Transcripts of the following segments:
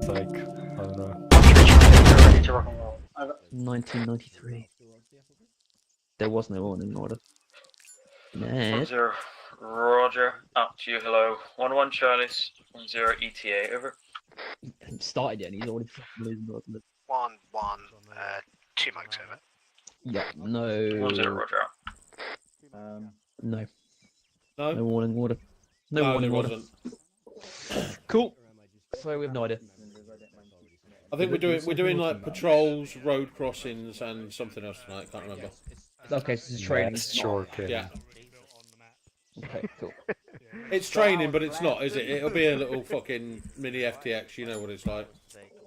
Like, I don't know. 1993. There was no warning order. Ned. 10 Roger, up to you, hello. 11 Charlie's, 10 ETA, over. He hasn't started yet and he's already fucking losing the ultimate. 1-1, 2 mics over. Yeah, no. 10 Roger. No. No? No warning order. No No, warning there order. wasn't. Cool. So we have no idea. I think we're doing like patrols, road crossings, and something else tonight. Can't remember. Okay, so this is Yeah, training. it's short killing. Yeah, Okay, cool. it's training, but it's not, is it? It'll be a little fucking mini FTX. You know what it's like.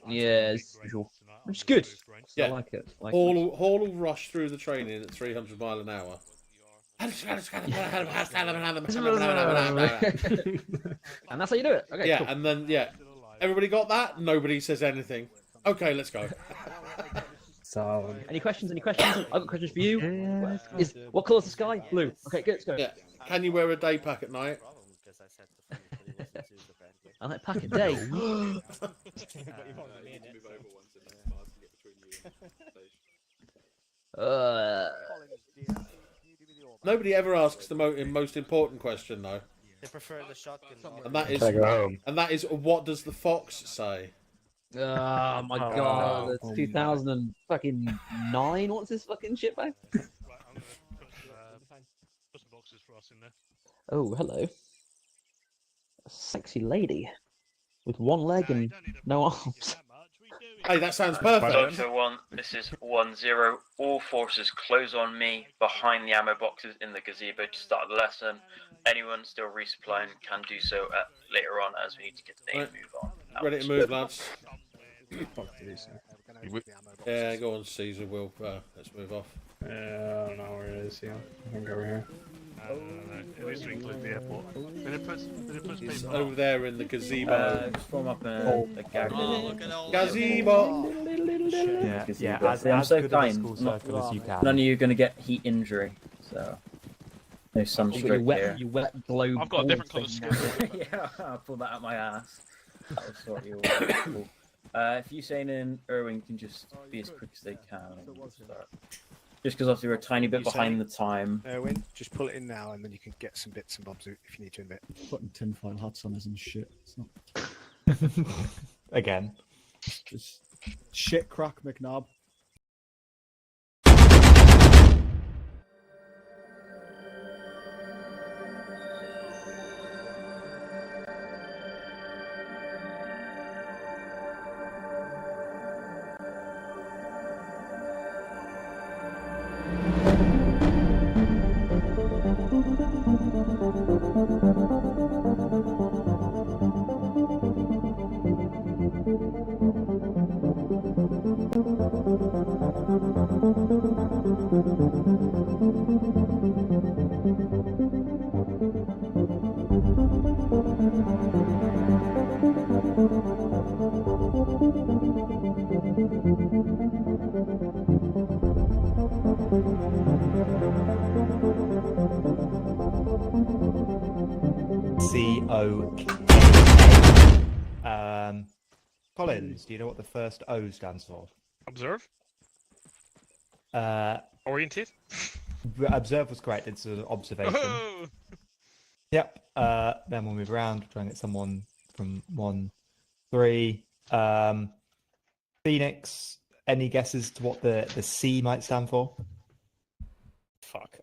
Yeah, as usual. Which is good. Yeah. I like it. Hall will rush through the training at 300 mile an hour. And that's how you do it. Okay, Yeah, cool. and then everybody got that? Nobody says anything. Okay, let's go. So Any questions? Any questions? I've got questions for you. Is what colour's the sky? Blue. Okay, good. Let's go. Yeah. Can you wear a day pack at night? I like pack a day. Nobody ever asks the most important question though, They prefer the shotgun. and that is, can I go home? what does the fox say? Oh my god, it's 2009. What's this fucking shit back? Put some boxes for us in there. Oh, hello. A sexy lady with one leg and no arms. Hey, that sounds perfect. Doctor 1, this is 1-0. All forces close on me behind the ammo boxes in the gazebo to start the lesson. Anyone still resupplying can do so later on as we need to get to the Right. move on. Ready to move, lads? You Yeah, go on, Caesar. Let's move off. I don't know where it is. Yeah, I think over here. No. It needs to include the airport. Did it put It's people over there in the gazebo. Form up a gag. Gazebo. Yeah, as I'm so good of a kind. school circle as you can. None of you are going to get heat injury, so no sunstroke here. You wet globe. I've got a different colour skin. Yeah, I'll pull that out my ass. That'll sort you all out. Cool. If Usain and Irwin can just be as quick as they can. Just because obviously we're a tiny bit behind the time. Erwin, just pull it in now, and then you can get some bits and bobs if you need to in a bit. Putting tinfoil hats on isn't shit. It's not Again. just shit crack McNabb. Collins, do you know what the first O stands for? Observe? Uh, Oriented? observe was correct. It's an observation. Oh! Yep. Then we'll move around, try and get someone from 1-3. Phoenix, any guesses to what the C might stand for? Fuck.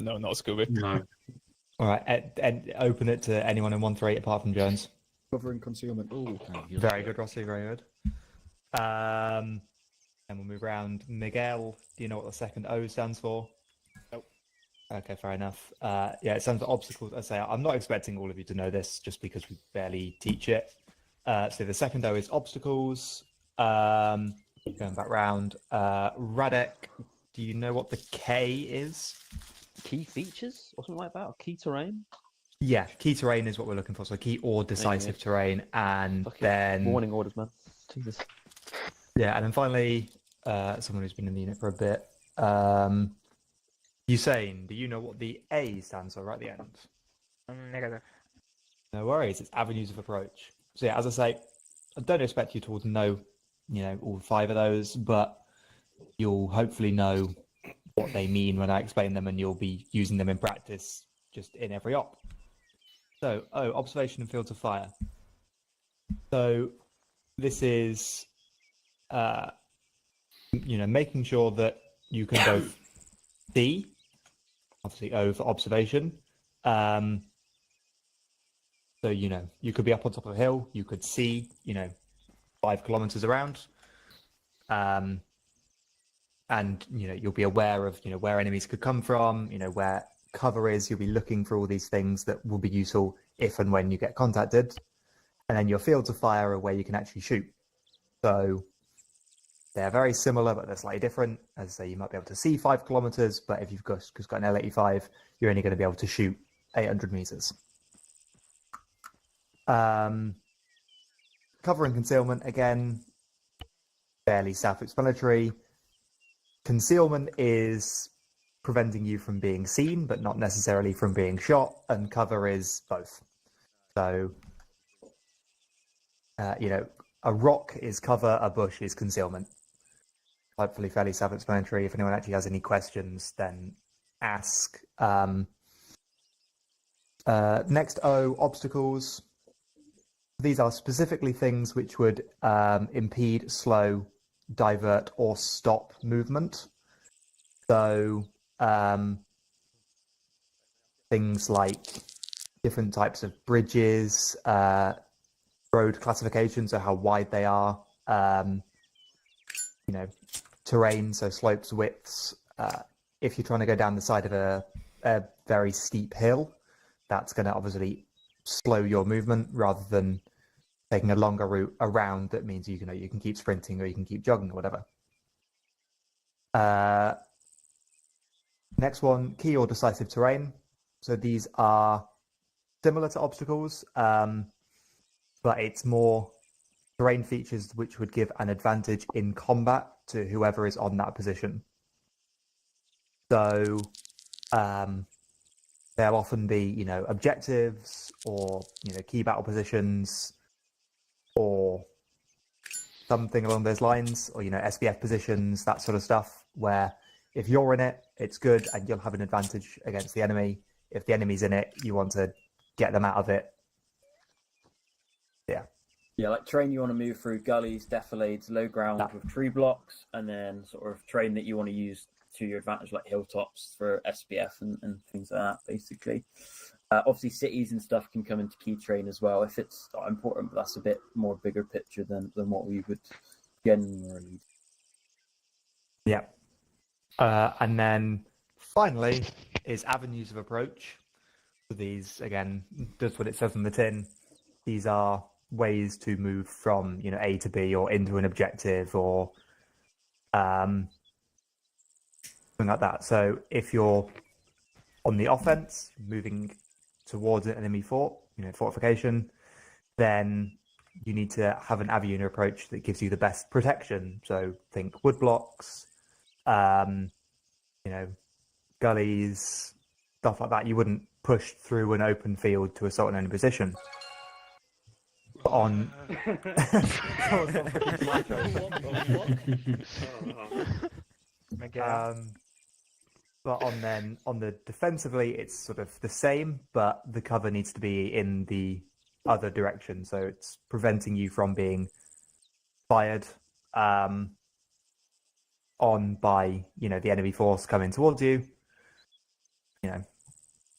No, not Scooby. No. All right, and open it to anyone in 1-3 apart from Jones. Covering concealment. Ooh. Very good, Rossi. Very good. And we'll move around. Miguel, do you know what the second O stands for? Nope. Okay, fair enough. Yeah, it stands for obstacles. I say I'm not expecting all of you to know this just because we barely teach it. So the second O is obstacles. Going back round. Radek, do you know what the K is? Key features or something like that, or key terrain. Yeah, key terrain is what we're looking for. So key or decisive terrain, and Fucking then warning orders, man. Jesus. yeah, and then finally, someone who's been in the unit for a bit. Usain, do you know what the A stands for right at the end? Negative. No worries, it's avenues of approach. So yeah, as I say, I don't expect you to know, all 5 of those, but you'll hopefully know what they mean when I explain them, and you'll be using them in practice just in every op. So, observation and fields of fire. So this is, making sure that you can both see, obviously O for observation, So, you could be up on top of a hill, you could see, 5 kilometers around. And, you'll be aware of, where enemies could come from, where cover is. You'll be looking for all these things that will be useful if and when you get contacted. And then your fields of fire are where you can actually shoot. So they're very similar, but they're slightly different. As I say, you might be able to see 5 kilometers, but if you've just got an L85, you're only going to be able to shoot 800 meters. Cover and concealment, again, fairly self-explanatory. Concealment is preventing you from being seen, but not necessarily from being shot, and cover is both. So, a rock is cover, a bush is concealment. Hopefully fairly self-explanatory. If anyone actually has any questions, then ask. Next O, obstacles. These are specifically things which would impede, slow, divert, or stop movement. So things like different types of bridges, road classification, so how wide they are, terrain, so slopes, widths. If you're trying to go down the side of a very steep hill, that's going to obviously slow your movement rather than taking a longer route around. That means you can keep sprinting or you can keep jogging or whatever. Next one, key or decisive terrain. So these are similar to obstacles, but it's more terrain features which would give an advantage in combat to whoever is on that position. So there'll often be, objectives or, key battle positions or something along those lines, or, SBF positions, that sort of stuff, where if you're in it, it's good and you'll have an advantage against the enemy. If the enemy's in it, you want to get them out of it. Yeah. Yeah, like terrain you want to move through gullies, defilades, low ground with tree blocks, and then sort of terrain that you want to use to your advantage, like hilltops for SBF and things like that, basically. Obviously, cities and stuff can come into key terrain as well if it's not important, but that's a bit more bigger picture than what we would generally. Yeah. And then finally is avenues of approach. So these, again, just what it says on the tin. These are ways to move from, A to B or into an objective or something like that. So if you're on the offense, moving towards an enemy fort, fortification, then you need to have an avenue approach that gives you the best protection. So think wood blocks, gullies, stuff like that. You wouldn't push through an open field to assault an enemy position. On but on the defensively, it's sort of the same, but the cover needs to be in the other direction, so it's preventing you from being fired on by the enemy force coming towards you.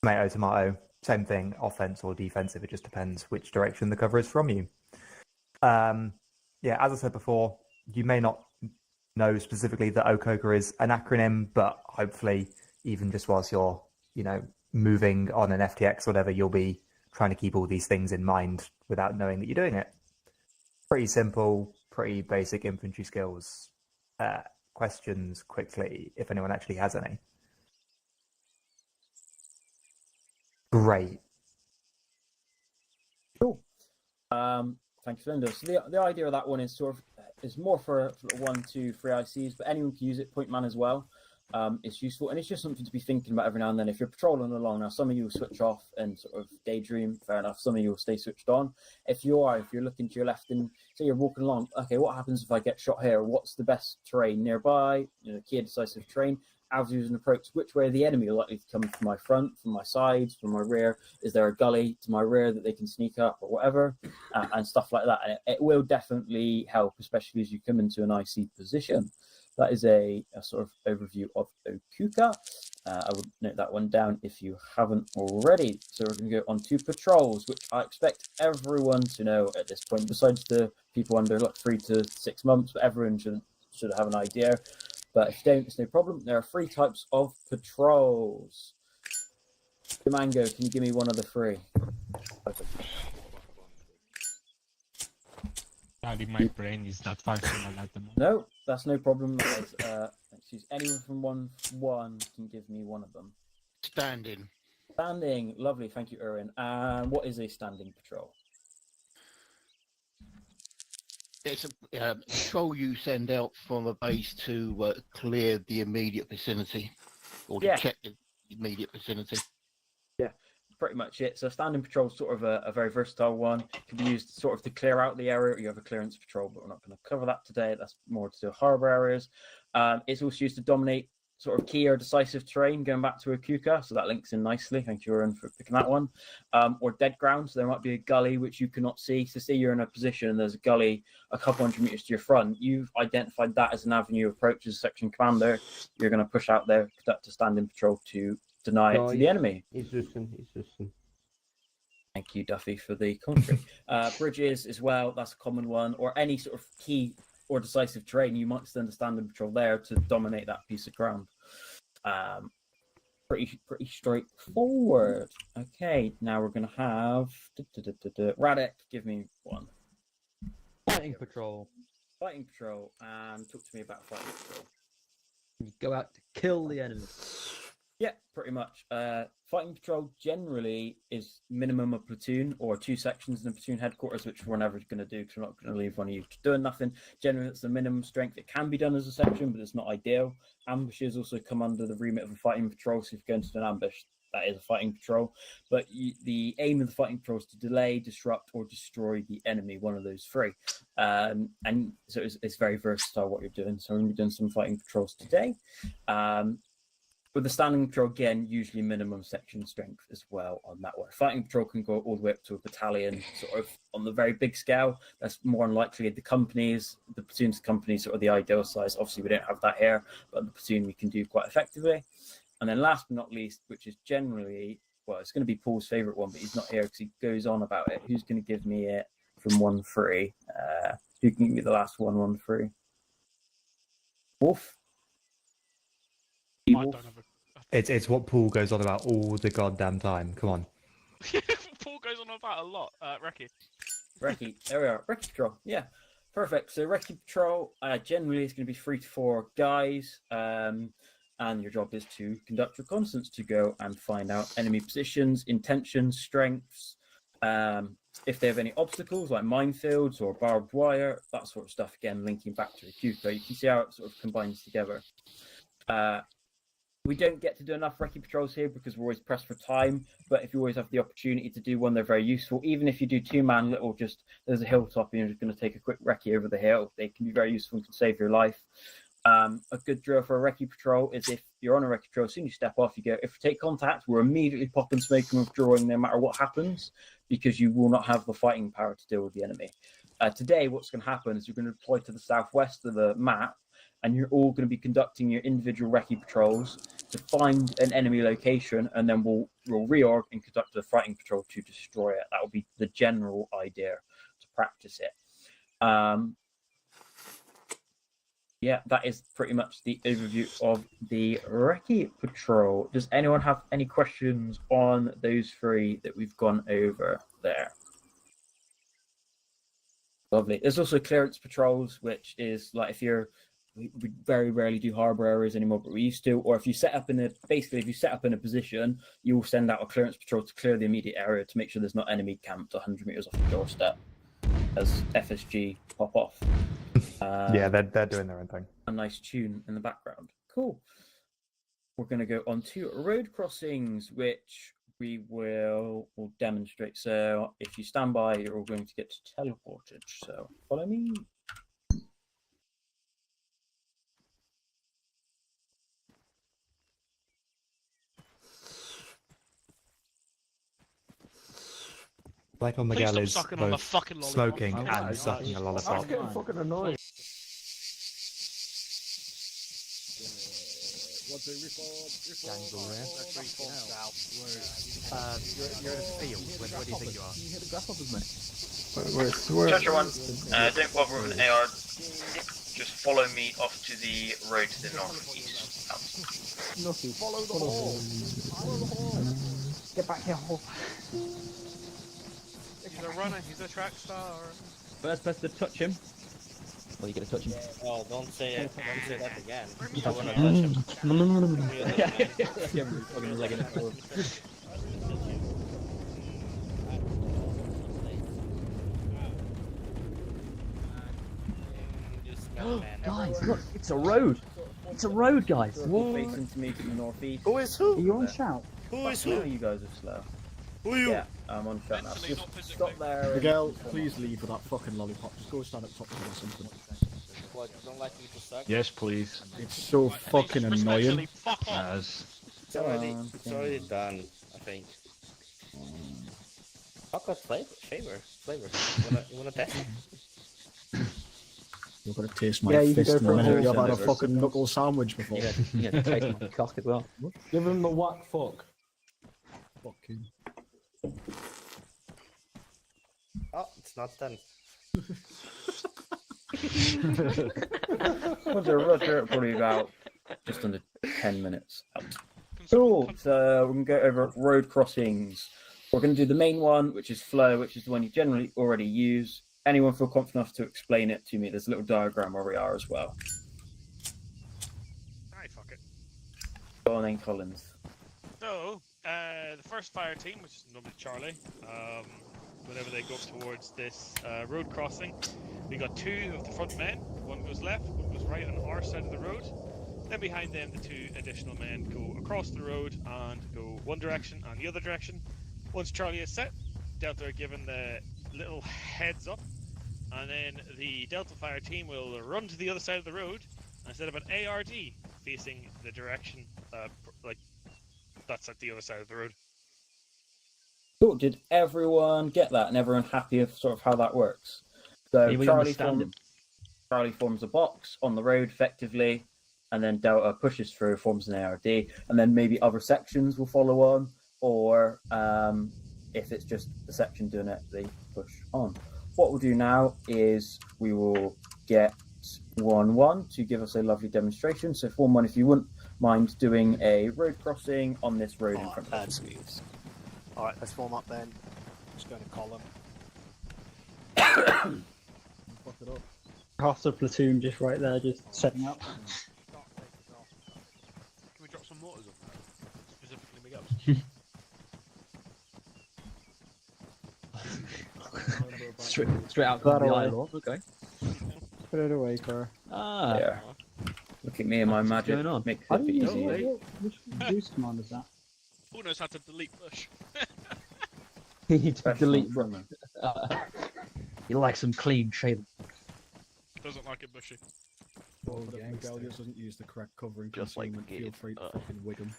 Tomato, tomato. Same thing, offense or defensive. It just depends which direction the cover is from you. As I said before, you may not know specifically that OCOCA is an acronym, but hopefully, even just whilst you're, moving on an FTX or whatever, you'll be trying to keep all these things in mind without knowing that you're doing it. Pretty simple, pretty basic infantry skills. Questions quickly, if anyone actually has any. Great. Cool. Thanks, Linda. So the idea of that one is is more for 1, 2, 3 ICs, but anyone can use it. Point man as well. It's useful, and it's just something to be thinking about every now and then. If you're patrolling along, now some of you will switch off and sort of daydream. Fair enough. Some of you will stay switched on. If you're looking to your left and say you're walking along, okay, what happens if I get shot here? What's the best terrain nearby? Key decisive terrain. Avenues and approach, which way the enemy are likely to come from my front, from my sides, from my rear. Is there a gully to my rear that they can sneak up or whatever, and stuff like that. And it will definitely help, especially as you come into an IC position. That is a sort of overview of OCOCA. I would note that one down if you haven't already. So we're going to go on to patrols, which I expect everyone to know at this point, besides the people under like 3 to 6 months, but everyone should have an idea. But if you don't, it's no problem. There are 3 types of patrols. Mango, can you give me one of the 3? Sorry, my brain is not functional at the moment. No, that's no problem. Let's use anyone from 1 can give me one of them. Standing. Standing, lovely, thank you, Erwin. And what is a standing patrol? It's a patrol you send out from a base to clear the immediate vicinity, or to check the immediate vicinity. Yeah, pretty much it. So standing patrol is sort of a very versatile one. It can be used sort of to clear out the area. You have a clearance patrol, but we're not going to cover that today. That's more to do with harbour areas. It's also used to dominate sort of key or decisive terrain, going back to Akuka, so that links in nicely. Thank you, Aaron, for picking that one. Or dead ground, so there might be a gully which you cannot see. So say you're in a position and there's a gully a couple hundred meters to your front. You've identified that as an avenue of approach as a section commander. You're going to push out there, conduct a standing patrol to deny it to the enemy. He's listening. Thank you, Duffy, for the commentary. Bridges as well, that's a common one. Or any sort of key or decisive terrain, you might send a standing patrol there to dominate that piece of ground. Pretty straightforward. Okay, now we're going to have... Radek, give me one. Fighting patrol. Fighting patrol, and talk to me about fighting patrol. You go out to kill the enemy. Yeah, pretty much. Fighting patrol generally is minimum a platoon or 2 sections in the platoon headquarters, which we're never going to do because we're not going to leave one of you doing nothing. Generally, it's the minimum strength. It can be done as a section, but it's not ideal. Ambushes also come under the remit of a fighting patrol. So if you go into an ambush, that is a fighting patrol. But the aim of the fighting patrol is to delay, disrupt, or destroy the enemy, one of those 3. And so it's very versatile what you're doing. So we're going to be doing some fighting patrols today. With the standing patrol, again, usually minimum section strength as well on that one. Fighting patrol can go all the way up to a battalion, sort of on the very big scale. That's more unlikely. The platoon's companies sort of the ideal size. Obviously, we don't have that here, but the platoon we can do quite effectively. And then last but not least, which is generally, well, it's going to be Paul's favourite one, but he's not here because he goes on about it. Who's going to give me it from 1-3? Who can give me the last 1-1-3? Wolf? It's what Paul goes on about all the goddamn time. Come on. Paul goes on about a lot. Recce, there we are. Recce Patrol, yeah. Perfect. So Recce Patrol, generally is going to be 3 to 4 guys. And your job is to conduct reconnaissance to go and find out enemy positions, intentions, strengths. If they have any obstacles like minefields or barbed wire, that sort of stuff, again, linking back to the Akuka. You can see how it sort of combines together. We don't get to do enough recce patrols here because we're always pressed for time, but if you always have the opportunity to do one, they're very useful. Even if you do 2-man little, just there's a hilltop and you're just going to take a quick recce over the hill, they can be very useful and can save your life. A good drill for a recce patrol is if you're on a recce patrol, as soon as you step off, you go, if we take contact, we're immediately popping smoke and withdrawing no matter what happens, because you will not have the fighting power to deal with the enemy. Today, what's going to happen is you're going to deploy to the southwest of the map, and you're all going to be conducting your individual recce patrols to find an enemy location, and then we'll reorg and conduct a fighting patrol to destroy it. That will be the general idea to practice it. Yeah, that is pretty much the overview of the recce patrol. Does anyone have any questions on those 3 that we've gone over there? Lovely. There's also clearance patrols, which is like if you're we very rarely do harbour areas anymore, but we used to. Or if you set up in if you set up in a position, you will send out a clearance patrol to clear the immediate area to make sure there's not enemy camped 100 meters off the doorstep as FSG pop off. Yeah, they're doing their own thing. A nice tune in the background. Cool. We're going to go on to road crossings, which we will demonstrate. So if you stand by, you're all going to get teleported. So follow me. Michael Miguel is both smoking and sucking a lollipop. That's getting fucking annoying. You're in a field. Where do you think you are? Can you hear the grasshoppers, mate? Treasure one, don't bother with an AR6, just follow me off to the road to the northeast. Follow the hole. Get back here, hole. He's a runner. He's a track star. First person to touch him. Well, you're gonna touch him. Oh, don't say it. Don't say that again. I wanna touch him. Yeah, I'm fucking legging it forward. Guys, look, it's a road. It's a road, guys. Facing to me to the northeast. Who is who? Are you on shout? Who is No, who? you guys are slow. Who are you? Yeah, I'm on shout now. Just stop there. Miguel, please leave with that fucking lollipop. Just go stand at top of it or something. What, you don't like me to suck? Yes, please. It's so fucking annoying. As It's already done, I think. Chocolate flavor. You wanna test it? You're gonna taste my Yeah, you can fist go in for a a minute. whole You've had a sandwich. fucking knuckle sandwich before. You gotta taste my cock as well. Give him the whack fuck. Fucking. Oh, it's not done. Roger, probably about just under 10 minutes out. Cool. So we're gonna go over road crossings. We're gonna do the main one, which is flow, which is the one you generally already use. Anyone feel confident enough to explain it to me? There's a little diagram where we are as well. Alright, fuck it. Go on then, Collins. So, the first fire team, which is normally Charlie, whenever they go up towards this road crossing, we got two of the front men. One goes left, one goes right on our side of the road. Then behind them, the two additional men go across the road and go one direction and the other direction. Once Charlie is set, Delta are given the little heads up, and then the Delta fire team will run to the other side of the road and set up an ARD facing the direction, that's at the other side of the road. Cool. Did everyone get that and everyone happy with sort of how that works? So Anybody understand him? Charlie forms a box on the road effectively, and then Delta pushes through, forms an ARD, and then maybe other sections will follow on, or if it's just the section doing it, they push on. What we'll do now is we will get 1-1 to give us a lovely demonstration. So 1-1, if you wouldn't mind doing a road crossing on this road in front of us. Alright, let's form up then. Just going to column. Fuck it up. Half the platoon just right there, just setting up. Can we drop some mortars up there? Specifically Miguel's. Straight out the island. Okay. Put it away, Cor. Ah. There. Look at me and my What's magic. going on? Makes How it do you easy. which boost command is that? Who knows how to delete bush? Delete from You like some clean shaven. Doesn't like it bushy. Well, if Miguel doesn't use the correct covering Just like concealment, feel free to fucking wig him.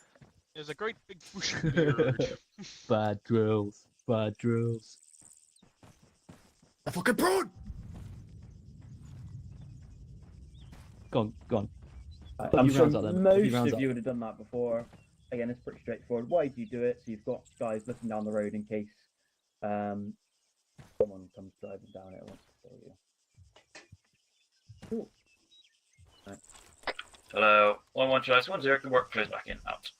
There's a great big bushy beard. Bad drills. Bad drills. The fucking prawn! Go on. I'm few sure rounds up then. A few most rounds of up. you would have done that before. Again, it's pretty straightforward. Why do you do it? So you've got guys looking down the road in case someone comes driving down it and wants to kill you. Cool. Right. Hello, 1-1 Charlie, 1-0, can work, close back in, out.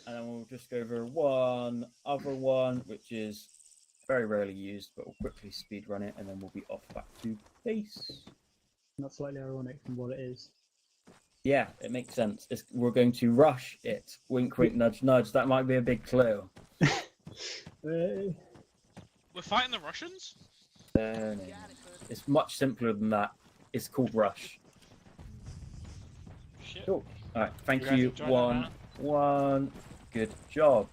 And then we'll just go over one other one, which is very rarely used, but we'll quickly speed run it, and then we'll be off back to base. Not slightly ironic from what it is. Yeah, it makes sense. We're going to rush it. Wink, wink, nudge, nudge. That might be a big clue. We're fighting the Russians? No. It's much simpler than that. It's called Rush. Shit. Cool. All right, thank guys you. enjoy that, 1-1. Good job.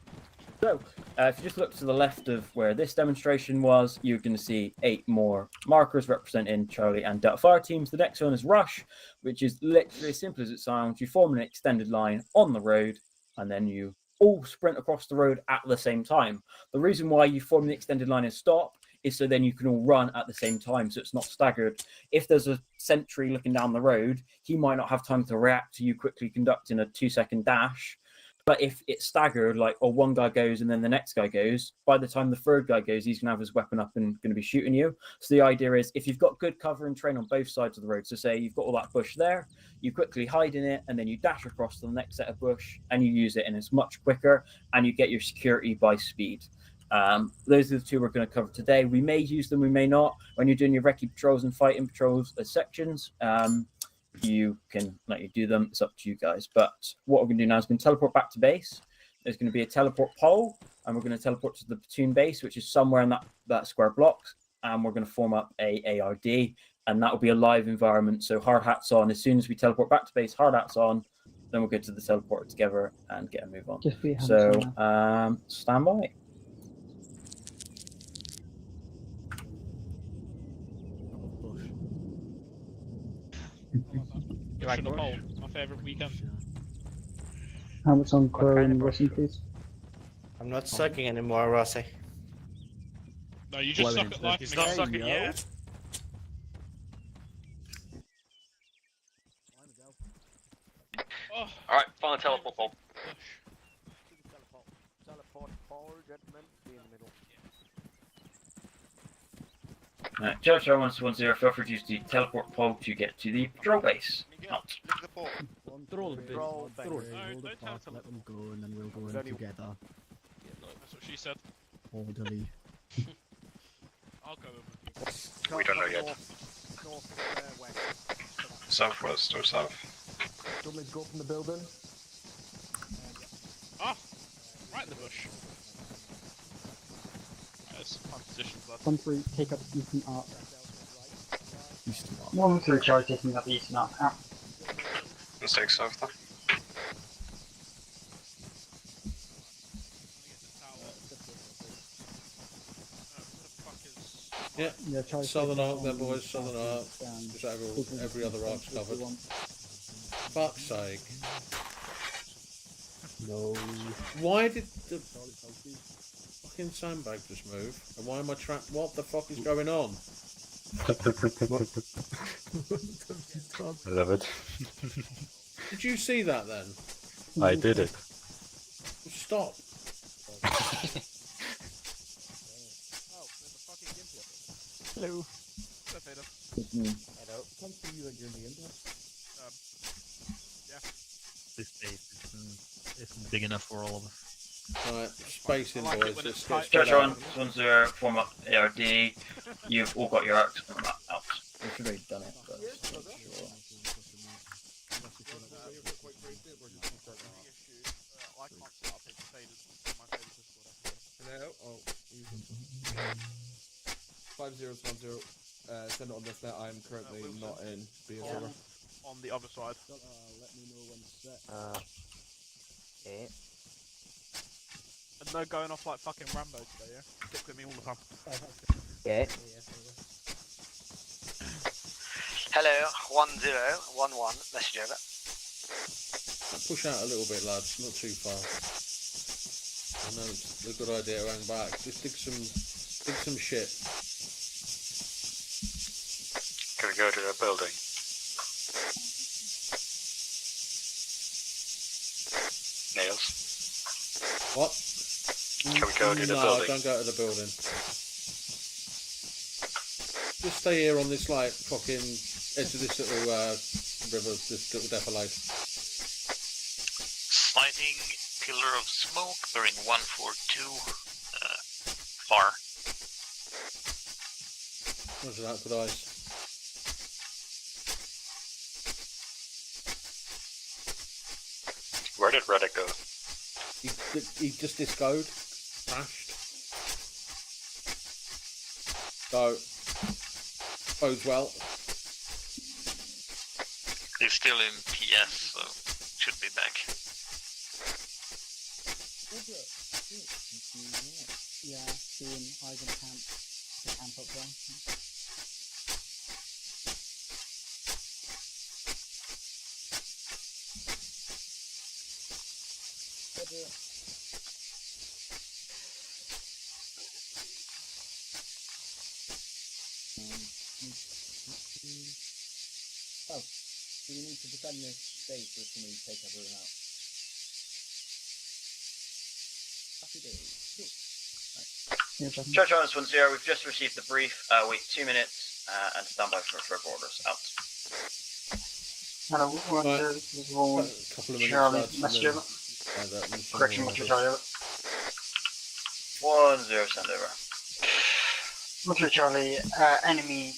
So, if you just look to the left of where this demonstration was, you're going to see 8 more markers representing Charlie and Delta fire teams. The next one is Rush, which is literally as simple as it sounds. You form an extended line on the road, and then you all sprint across the road at the same time. The reason why you form the extended line and stop is so then you can all run at the same time, so it's not staggered. If there's a sentry looking down the road, he might not have time to react to you quickly conducting a 2-second dash. But if it's staggered, like, or one guy goes and then the next guy goes, by the time the third guy goes, he's going to have his weapon up and going to be shooting you. So the idea is, if you've got good cover and terrain on both sides of the road, so say you've got all that bush there, you quickly hide in it, and then you dash across to the next set of bush, and you use it, and it's much quicker, and you get your security by speed. Those are the two we're going to cover today. We may use them, we may not. When you're doing your recce patrols and fighting patrols as sections, you can let you do them. It's up to you guys. But what we're going to do now is we're going to teleport back to base. There's going to be a teleport pole, and we're going to teleport to the platoon base, which is somewhere in that square block. And we're going to form up a ARD, and that will be a live environment. So hard hats on. As soon as we teleport back to base, hard hats on. Then we'll go to the teleporter together and get a move on. So stand by. Like my favourite weekend. How much on Crow and Russian, please? I'm not sucking anymore, Rossi. No, you just suck at life. He's not sucking yet. Oh. Alright, final teleport pole. Teleport forward, gentlemen. Be in the middle. Charge 110, feel free to use the teleport pole to get to the patrol base. Out. Throw the bit. Roll Throw it. No, Hold the don't path, tell let them go, and then we'll go in together. That's what she said. Orderly. I'll go over. We don't know yet. Southwest or south? Do you want me to go from the building? Ah! Right in the bush. There's fun positions left. 1-3, take up eastern arc. Eastern arc. 1-3, charge taking up eastern arc. Out. Let's take south then. Yeah, southern arc then, boys, southern arc. Just every other arc's covered. Fuck's sake. No. Why did the fucking sandbag just move? And why am I trapped? What the fuck is going on? I love it. Did you see that then? I did it. Stop. Hello. Hello. Come to you again, yeah. This base isn't big enough for all of us. Right, spacing, like boys. Charge Charge 110, form up ARD. You've all got your arcs out. We should have done it, but sure. Hello. Oh. 5010. Send it on this net. I'm currently not in. On the other side. Let me know when set. Okay. And no going off like fucking Rambo today, yeah? Stick with me all the time. Okay. Hello, 1011, message over. Push out a little bit, lads. Not too far. I know it's a good idea to hang back. Just dig some shit. Can we go to the building? Nails? What? Can we go to the no, building? don't go to the building. Just stay here on this, like, fucking edge of this little river, this little defilade. Sliding pillar of smoke, bearing 142, far. Roger that, good eyes. Where did Reddick go? He just discoed, crashed. So, bodes well. He's still in PS, so should be back. Yeah, doing RYZEN camp up there. Oh, do we need to defend this base or can we take everyone out? Happy days. Right. Church Islands 1-0, we've just received the brief. Wait 2 minutes and stand by for further orders. Out. Hello, this is Vaughan. Couple of minutes Charlie, lads, message and over. then, Correction, what's your Charlie over? 1-0, send over. What's your Charlie? Enemy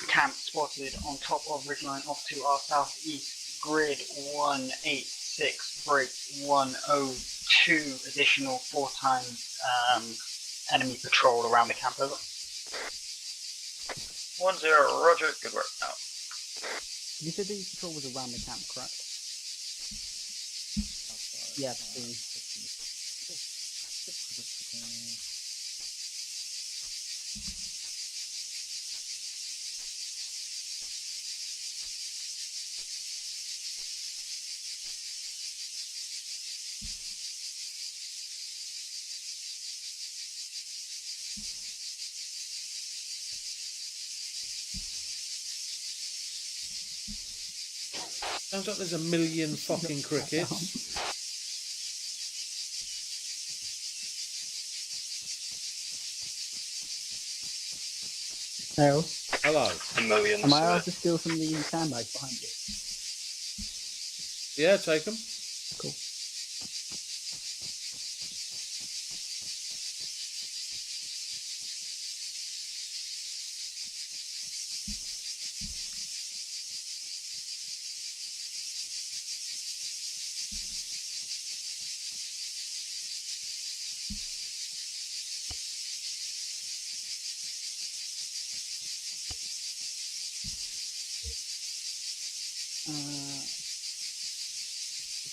camp spotted on top of ridgeline off to our southeast. Grid 186, break 102. Additional 4 times enemy patrol around the camp. Over. 1-0, Roger. Good work. Out. You said the patrol was around the camp, correct? Yeah. Sounds like there's a million fucking crickets. Hello. Hello. A million. Am I allowed to steal some of the sandbags behind you? Yeah, take them. Cool.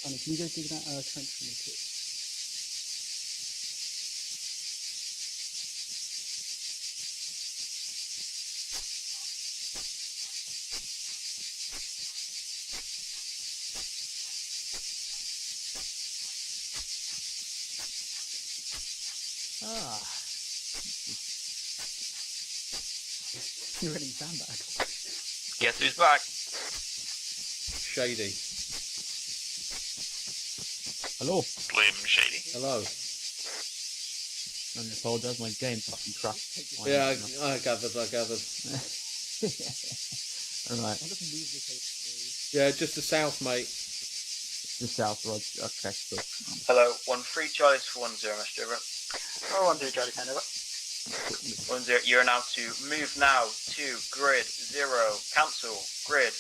Funny, can you go dig that trench for me, please? Ah. You're running sandbags. Guess who's back? Shady. Hello. Slim Shady. Hello. I apologise, my game fucking crashed. Yeah, I gathered. Alright. Yeah, just the south, mate. Just south, Rod. Okay, good. Hello, 1-3 Charlie for 1-0, Mr. Over. Oh, 1-2 Charlie, send over. 1-0, you're now to move now to grid 0, cancel, grid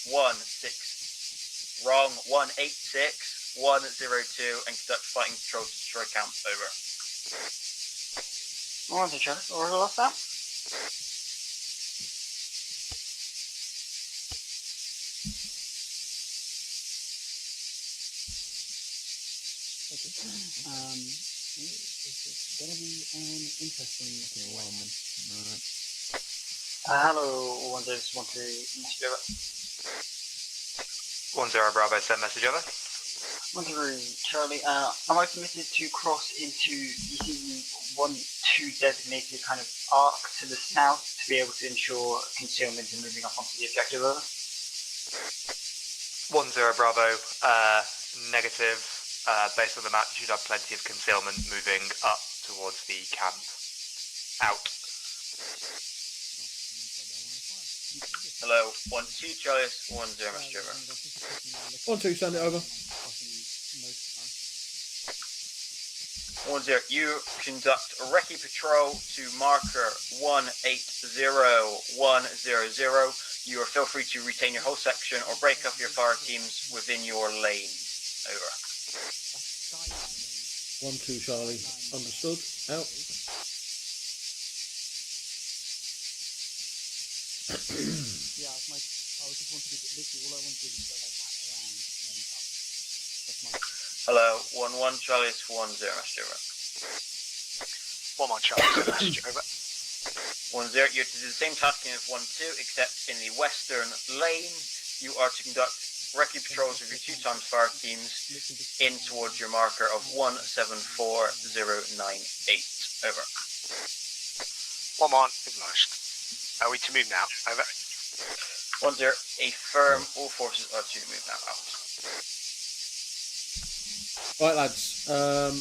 1-6, wrong, 1-8-6, 1-0-2, and conduct fighting patrol to destroy camp. Over. 1-2 Charlie, order lost that. It's gonna be an interesting environment. Hello, 1-0, 1-3, message over. 1-0 Bravo, send message over. 1-3 Charlie, am I permitted to cross into the 1-2 designated kind of arc to the south to be able to ensure concealment and moving up onto the objective? Over. 1-0 Bravo, negative. Based on the map, you should have plenty of concealment moving up towards the camp. Out. Hello, 1-2 Charlie, 1-0, Mr. Over. 1-2, send it over. 1-0, you conduct a recce patrol to marker 180-100. You are feel free to retain your whole section or break up your fire teams within your lane. Over. 1-2 Charlie. Understood. Out. Yeah, I was just wanted to literally all I wanted to do was go like that around and then up. That's my Hello, 1-1 Charlie, 1-0, Mr. Over. 1-1 Charlie, message over. 1-0, you're to do the same tasking as 1-2, except in the western lane, you are to conduct recce patrols with your 2 times fire teams in towards your marker of 174098. Over. 1-1, acknowledged. Are we to move now? Over. 10, a firm. All forces are to move now out. Right, lads.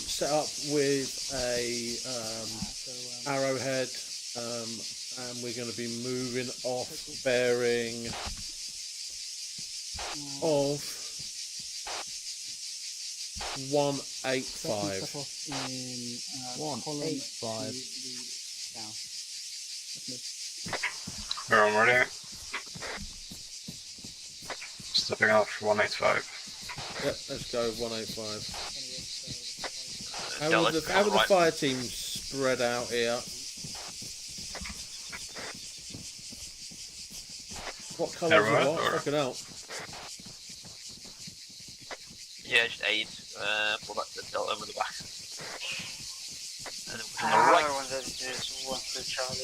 Set up with a arrowhead, and we're going to be moving off bearing of 185. 185. We're ready. Stepping out for 185. Yep, let's go 185. How Yeah, are let's the go right. fire teams spread out here? What colours are Everyone, what? or- Fucking hell. Yeah, just aid. Pull back to the delta with the back. And then on the Right.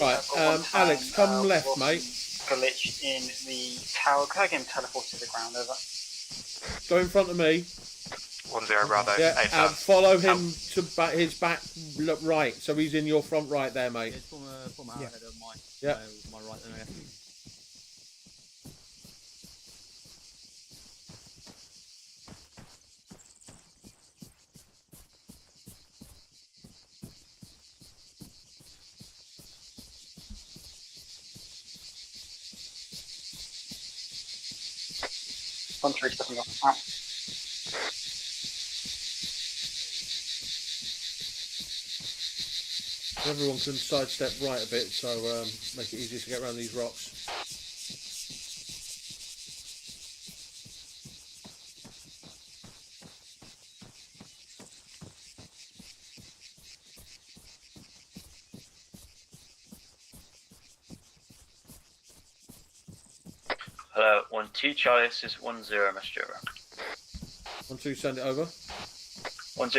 right. Right, Alex, come left, mate. Glitch in the tower. Can I get him teleported to the ground? Over. Go in front of me. 10 Bravo. Yeah, Aim and first. follow him to his back right. So he's in your front right there, mate. It's from arrowhead of mine. Yeah. My right there. One three stepping off. Out. Everyone can sidestep right a bit, so make it easier to get around these rocks. Hello, 1-2 Charlie, this is 10 message over. 1-2, send it over. 10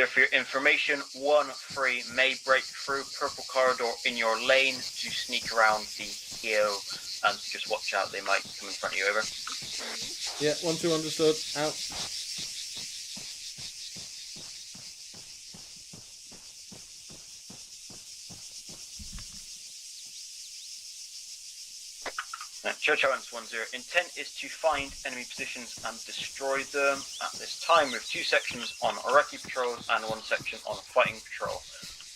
for your information, 1-3 may break through purple corridor in your lane to sneak around the hill and just watch out, they might come in front of you, over. Yeah, 1-2, understood. Out. Church Islands 10, intent is to find enemy positions and destroy them. At this time, with 2 sections on recce patrols and 1 section on fighting patrol.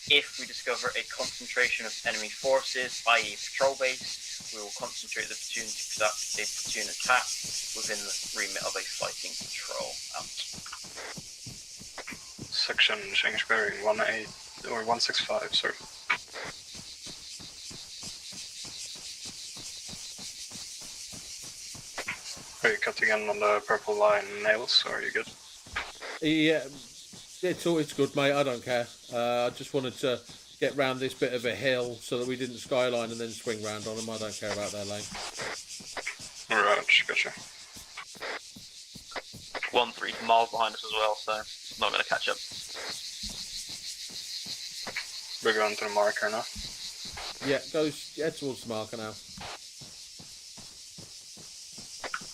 If we discover a concentration of enemy forces, i.e. patrol base, we will concentrate the platoon to conduct a platoon attack within the remit of a fighting patrol. Out. Section change bearing 18 or 165, sorry. Are you cutting in on the purple line nails, or are you good? Yeah, it's good, mate. I don't care. I just wanted to get round this bit of a hill so that we didn't skyline and then swing round on them. I don't care about their lane. Right, gotcha. 1-3 miles behind us as well, so not going to catch up. We're going to the marker now. Yeah, head towards the marker now.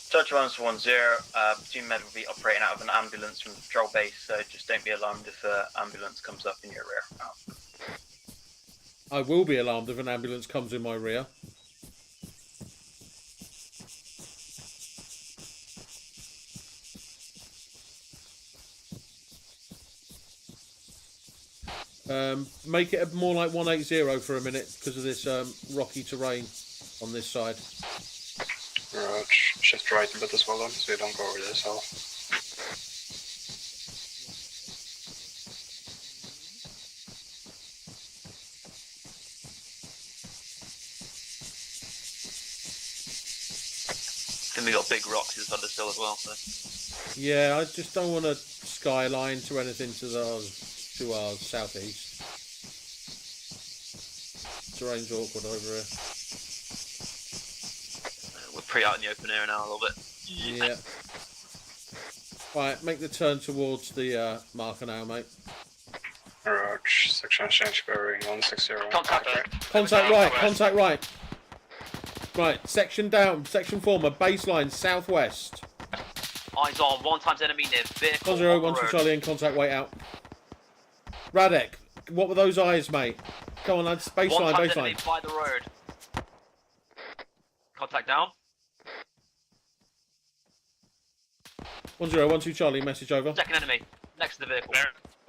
Church Islands 10, platoon med will be operating out of an ambulance from the patrol base, so just don't be alarmed if an ambulance comes up in your rear. Out. I will be alarmed if an ambulance comes in my rear. Make it more like 180 for a minute because of this rocky terrain on this side. Right, shift right a bit as well then, so you don't go over this hill. Then we got big rocks this side of the hill as well, so. Yeah, I just don't want to skyline to anything to our southeast. Terrain's awkward over here. We're pretty out in the open area now a little bit. Yeah. Right, make the turn towards the marker now, mate. Right, section change bearing 160. Contact right, contact right. Right, section down, section former, baseline, southwest. Eyes on, 1 times enemy near vehicle. 10, 1 to Charlie in contact, wait out. Radek, what were those eyes, mate? Come on, lads, baseline, 1 times baseline. enemy by the road. Contact down. 1012 Charlie, message over. Second enemy, next to the vehicle.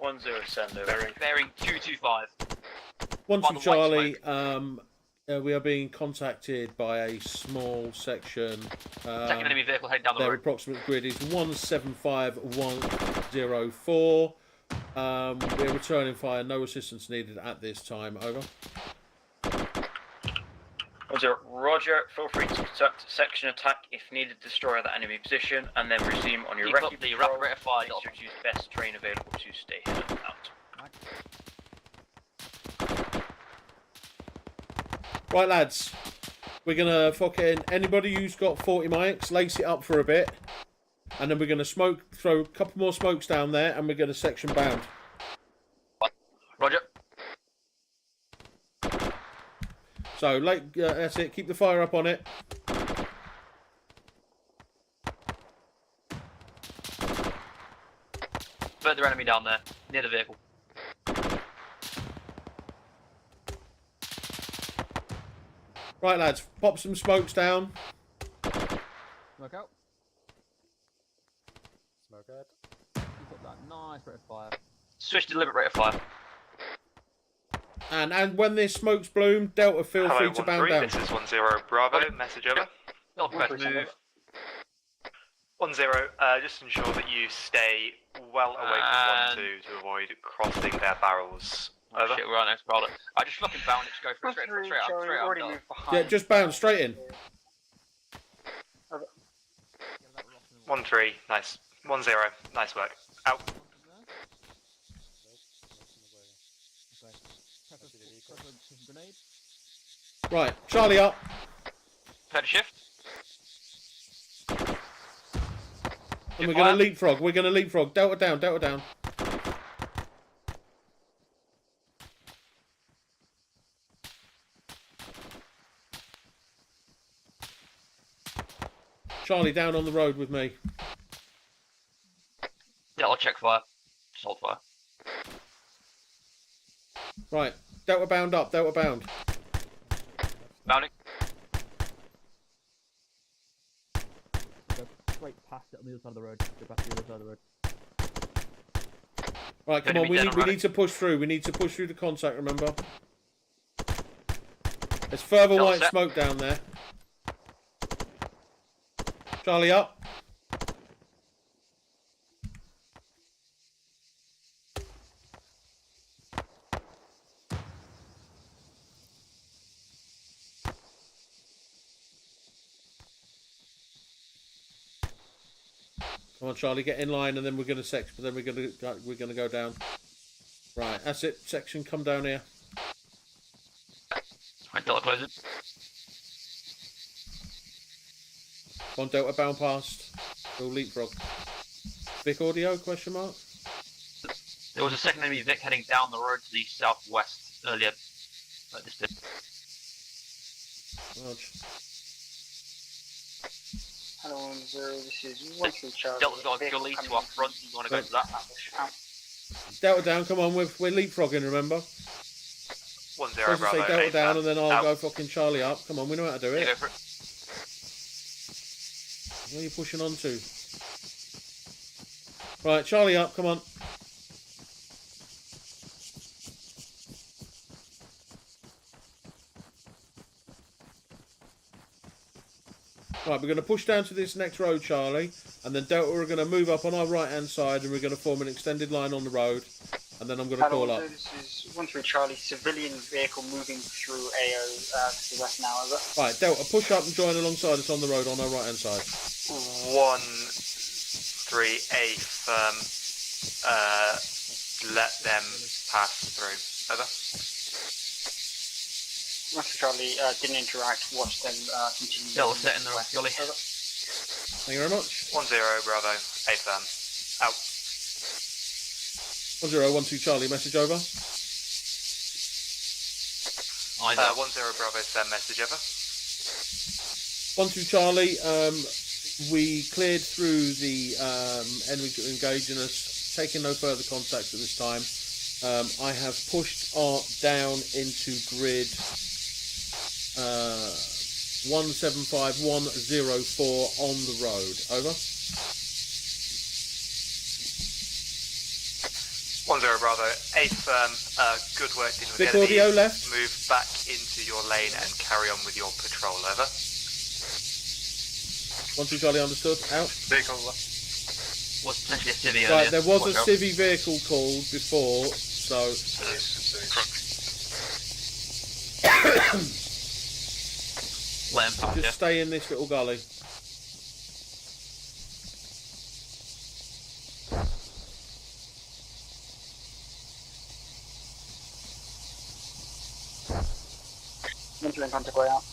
10 send over. Bearing 225. 12 Charlie, we are being contacted by a small section. Second enemy vehicle heading down the Their road. approximate grid is 175104. We're returning fire. No assistance needed at this time. Over. Roger, feel free to conduct section attack if needed, destroy that enemy position, and then resume on your Keep up recce the patrol. rapid rate of fire. Please introduce best train available to stay hidden out. Right, lads. We're gonna fucking anybody who's got 40 mics, lace it up for a bit, and then we're gonna throw a couple more smokes down there, and we're gonna section bound. Roger. So, that's it. Keep the fire up on it. Further enemy down there, near the vehicle. Right, lads. Pop some smokes down. Smoke out. Smoke out. You put that nice rate of fire. Switch to deliberate rate of fire. And when this smoke's bloom, Delta, feel free to bound down. This is 10 Bravo. Message over. Northwest move. 10. Just ensure that you stay well away from 12 to avoid crossing their barrels. Oh, shit, we're right next to Bravo. I just fucking bound it. Just go for it, straight up. Yeah, just bound straight in. 1-3. Nice. 1-0. Nice work. Out. Right, Charlie up. Prepare to shift. And we're going to leapfrog. We're going to leapfrog. Delta down, Delta down. Charlie down on the road with me. Delta check fire. Assault fire. Right, Delta bound up, Delta bound. Bounding. Go straight past it on the other side of the road. Go past the other side of the road. Right, come on, we need to push through. We need to push through the contact, remember? There's further white smoke down there. Charlie up. Come on, Charlie, get in line, and then we're going to section. But then we're going to go down. Right, that's it. Section, come down here. Right, Delta close it. Come on, Delta bound past. We'll leapfrog. Vic audio? Question mark. There was a second enemy Vic heading down the road to the southwest earlier. Like this bit. Rog. Hello, 10. This is 1-3 Charlie. Delta's got a gully to our front. You want to go to that? Delta down, come on, we're leapfrogging, remember? 10 Supposed to Bravo. say Delta down, and then I'll go fucking Charlie up. Come on, we know how to do it. Go for it. Where are you pushing on to? Right, Charlie up, come on. Right, we're going to push down to this next road, Charlie, and then Delta are going to move up on our right-hand side, and we're going to form an extended line on the road, and then I'm going to call up. This is 1-3 Charlie. Civilian vehicle moving through AO to the west now, over. Right, Delta, push up and join alongside us on the road on our right-hand side. 1-3A firm. Let them pass through. Over. 1-3 Charlie didn't interact. Watch them continue. Delta set in the gully. Thank you very much. 10 Bravo. A firm. Out. 1012 Charlie, message over. 10 Bravo, send message over. 12 Charlie, we cleared through the enemy engaging us, taking no further contacts at this time. I have pushed Art down into grid 175104 on the road. Over. 10 Bravo, A firm, good work dealing with Vic the audio enemies. left. Move back into your lane and carry on with your patrol, over. 1-2 Charlie understood, out. Vehicle left. Was potentially a civvy earlier. Right, there was a Watch out. civvy vehicle called before, so... Let him pass you. Just stay in this little gully. Mental in contact way out.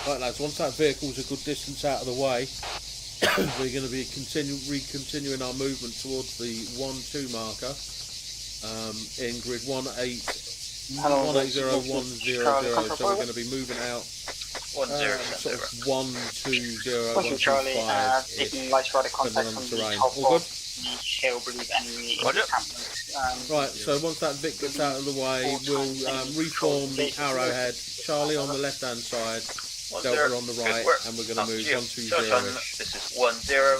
Right lads, once that vehicle's a good distance out of the way, we're going to be continuing our movement towards the 1-2 marker in grid 1801000. So we're going to be moving out 10 sort of 120 Thank you, Charlie. 125 Taking light radar contact depending on from the terrain. top All of good? the hill, believe enemy encampment. Right, so once that Vic gets out of the way, we'll reform the arrowhead. Charlie on the left hand side, Delta on the right, and we're going to move 120-ish. This is 10. There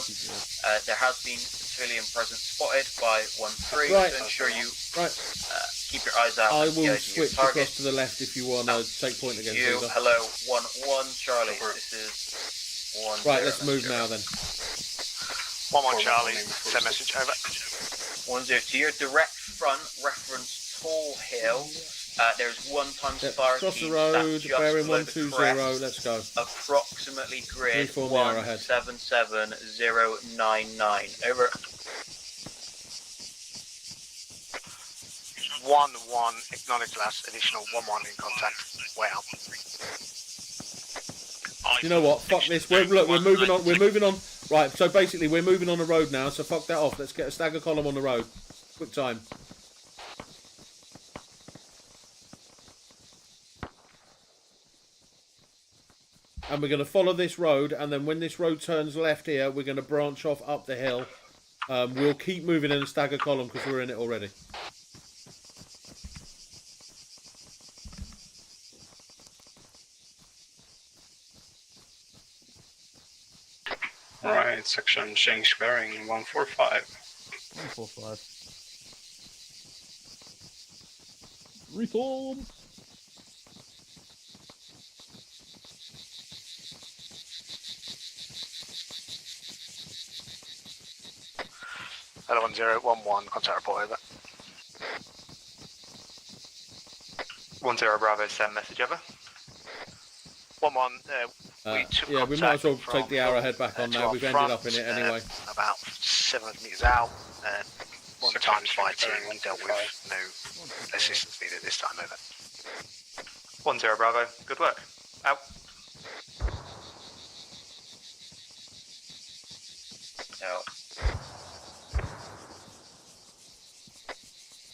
has been civilian presence spotted by 13, Right. so ensure you Right. keep your eyes out. I and will engage your switch target. across to the left if you want to take point against You, Caesar. hello, 1-1, Charlie. This is 1. Right, let's move now then. 1-1 Charlie, send message, over. 1-0. To your direct front, reference Tall Hill. There's one times fire Cross the team road, stacked just bearing below the 120, crest, let's go. approximately grid Reform the arrowhead. 177099. Over. 1-1, acknowledge last, additional 1-1 in contact, way out. You know what? Fuck this. We're moving on. We're moving on. Right. So basically, we're moving on the road now. So fuck that off. Let's get a stagger column on the road. Quick time. And we're going to follow this road. And then when this road turns left here, we're going to branch off up the hill. We'll keep moving in a stagger column because we're in it already. Right, section change bearing 145. 145. Reform. Hello 1011, contact report, over. 10 Bravo, send message, over. 1-1, we took Yeah, we might as well contact take the from arrowhead back on to now. our We've ended front, up in it anyway. About 700 metres out, and one times fighting dealt with no assistance needed this time, over. 10 Bravo, good work. Out. Out.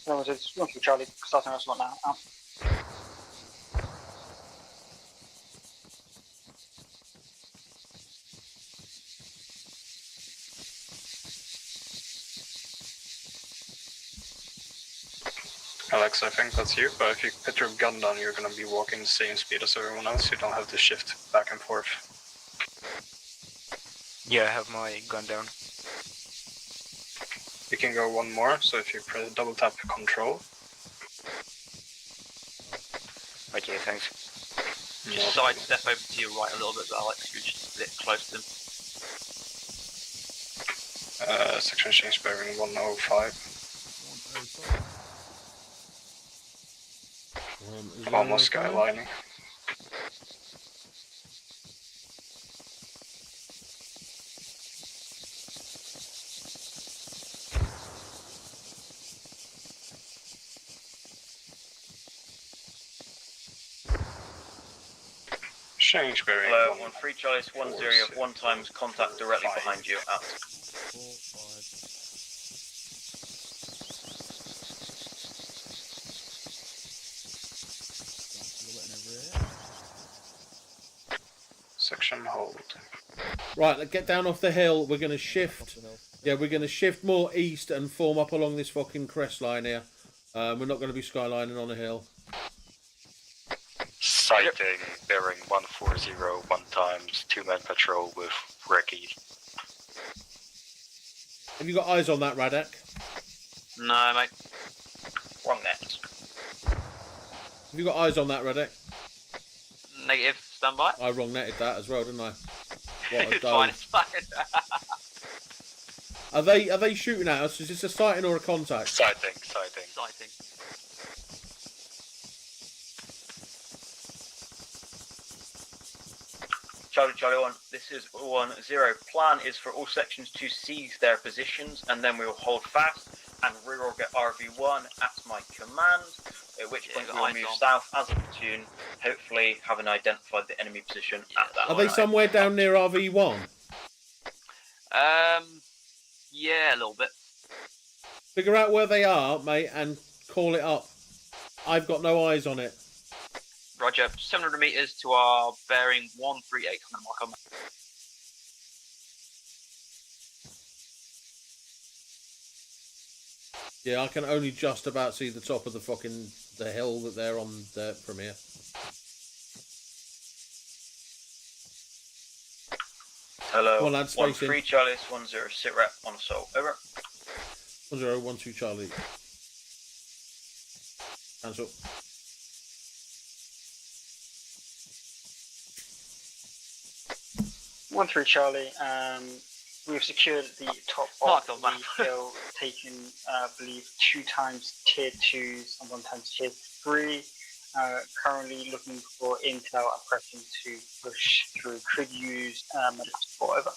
No, it's 1-2 Charlie, starting us now. Out. Alex, I think that's you, but if you put your gun down, you're going to be walking the same speed as everyone else. You don't have to shift back and forth. Yeah, I have my gun down. You can go one more, so if you double tap control. Okay, thanks. Just sidestep over to your right a little bit, Alex. You're just a bit close to him. Section change bearing 105. Almost skylining. Change bearing. Hello, 13 Charlie, 10, you have 1 times contact directly behind you. Out. Section hold. Right, let's get down off the hill. We're going to shift. Yeah, we're going to shift more east and form up along this fucking crest line here. We're not going to be skylining on a hill. Sighting bearing 140, 1 times, 2-man patrol with Reki. Have you got eyes on that, Radek? No, mate. Wrong net. Have you got eyes on that, Radek? Negative, stand by. I wrong netted that as well, didn't I? What a It's dove. fine, it's fine. Are they shooting at us? Is this a sighting or a contact? Sighting. Sighting. Charlie 1, this is 1-0. Plan is for all sections to seize their positions, and then we will hold fast and reorg at RV1 at my command, at which point we will move south as a platoon, hopefully having identified the enemy position at that Are they somewhere down near RV1? Yeah, a little bit. Figure out where they are, mate, and call it up. I've got no eyes on it. Roger, 700 meters to our bearing 138 on the mark on. Yeah, I can only just about see the top of the hill that they're on from here. Hello, Come on, lads, space 1-3 in. Charlie, 1-0, sit rep on assault, over. 1-0, 1-2 Charlie. Cancel. One through Charlie. We've secured the top Mark of on the map. hill, taken, I believe, 2 times tier 2s and 1 times tier 3. Currently looking for intel and pressing to push through. Could use medical support, over.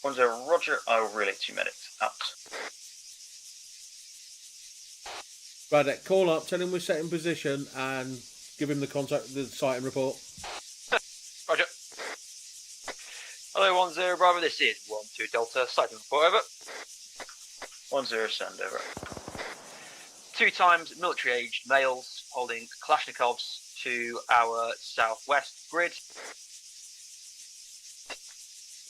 1-0, Roger, I will relay 2 medics, out. Radek, call up, tell him we're set in position, and give him the sighting report. Roger. Hello, 1-0 Bravo, this is 1-2 Delta, sighting report, over. 1-0, send, over. 2 times military-aged males holding Kalashnikovs to our southwest grid.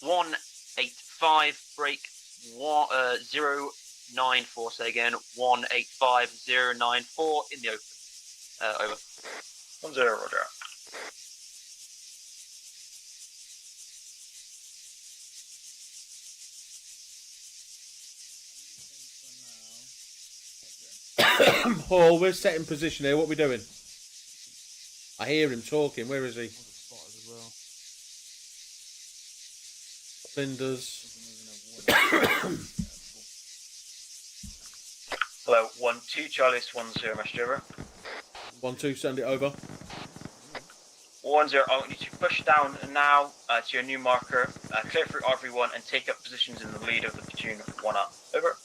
185 break 094, say again, 185094 in the open. Over. 1-0, Roger. Hall, we're set in position here. What are we doing? I hear him talking. Where is he? Flinders. Hello, 1-2 Charlie, 1-0, message over. 1-2, send it over. 1-0, I want you to push down now to your new marker, clear through RV1 and take up positions in the lead of the platoon 1 up. Over.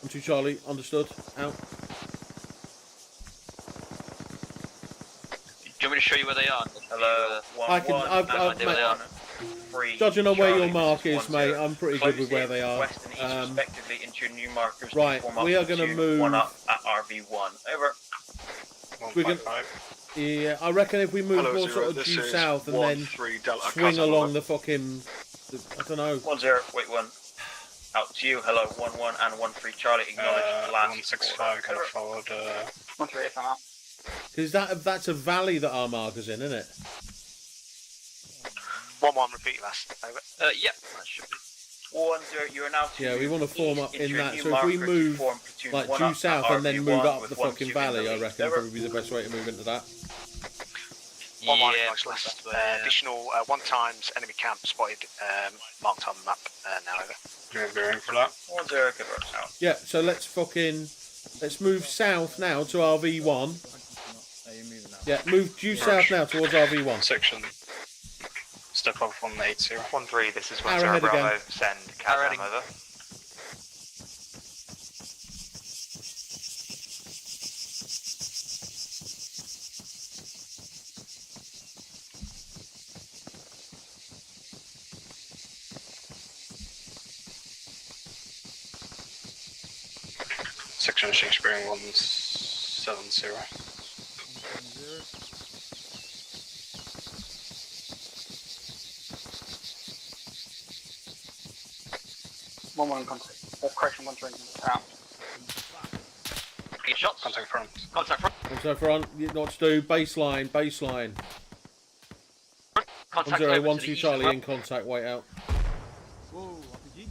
1-2 Charlie, understood. Out. Do you want me to show you where they are? Hello, 1-1, I can. I've idea where they are. 3 judging on where your Charlie, mark is, 1-0. mate, I'm pretty good with Close where in they are. West and east respectively into your new markers. Right, to form up we are going to platoon move. 1 up at RV1. Over. We're gonna, yeah, I reckon if we move Hello, more 0, sort of this due is south and then 1-3 Delta swing Cousin, along over. the fucking, I don't know. 1-0, wait 1. Out to you. Hello, 1-1 and 1-3 Charlie. Acknowledge last. 165 kind of followed. 1-3 if I'm out. Because that's a valley that our marker's in, isn't it? 1-1, repeat last. Over. Yeah, that should be. 1-0, you are now to Yeah, we want to form up in that. new So if we marker to move form platoon like 1 due up south at and then RV1 move up with the 1-2 fucking in valley, the I lead. reckon Over. would be the best way to move into that. 1-1, Yeah, nice last. Additional 1 times enemy camp spotted, marked on the map now, over. You're bearing for that. 1-0, good work out. Yeah, so let's move south now to RV1. Yeah, move due south now towards RV1. Section. Step up from 80. 1-3, this is Arrowhead 1-0 Bravo, again. send Arrowhead. Kazam over. section exchange bearing 170. One in contact. Correction, 120 out. Get shots. Contact front. Contact front. Contact front. You know what to do. Baseline. Baseline. Contact 10 over to 1 the 2 east Charlie as in contact. Wait out. Whoa, RPG.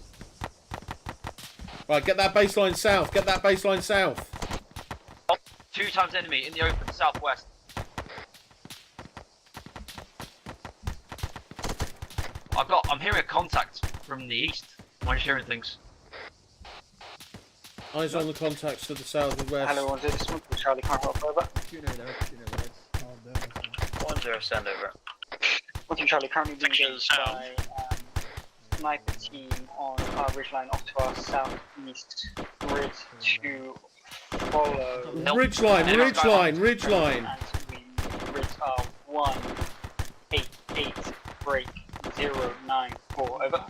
Right, get that baseline south. Get that baseline south. 2 times enemy in the open southwest. I'm hearing a contact from the east. I'm just hearing things. Eyes on the contacts to the south and west. Hello, 1-0, this one for Charlie, can't help over. 1-0, send over. 1-2 Charlie, currently being engaged by sniper team on our ridgeline off to our southeast grid to follow. Ridgeline, ridgeline, ridgeline. And we grid are 188 break 094, over.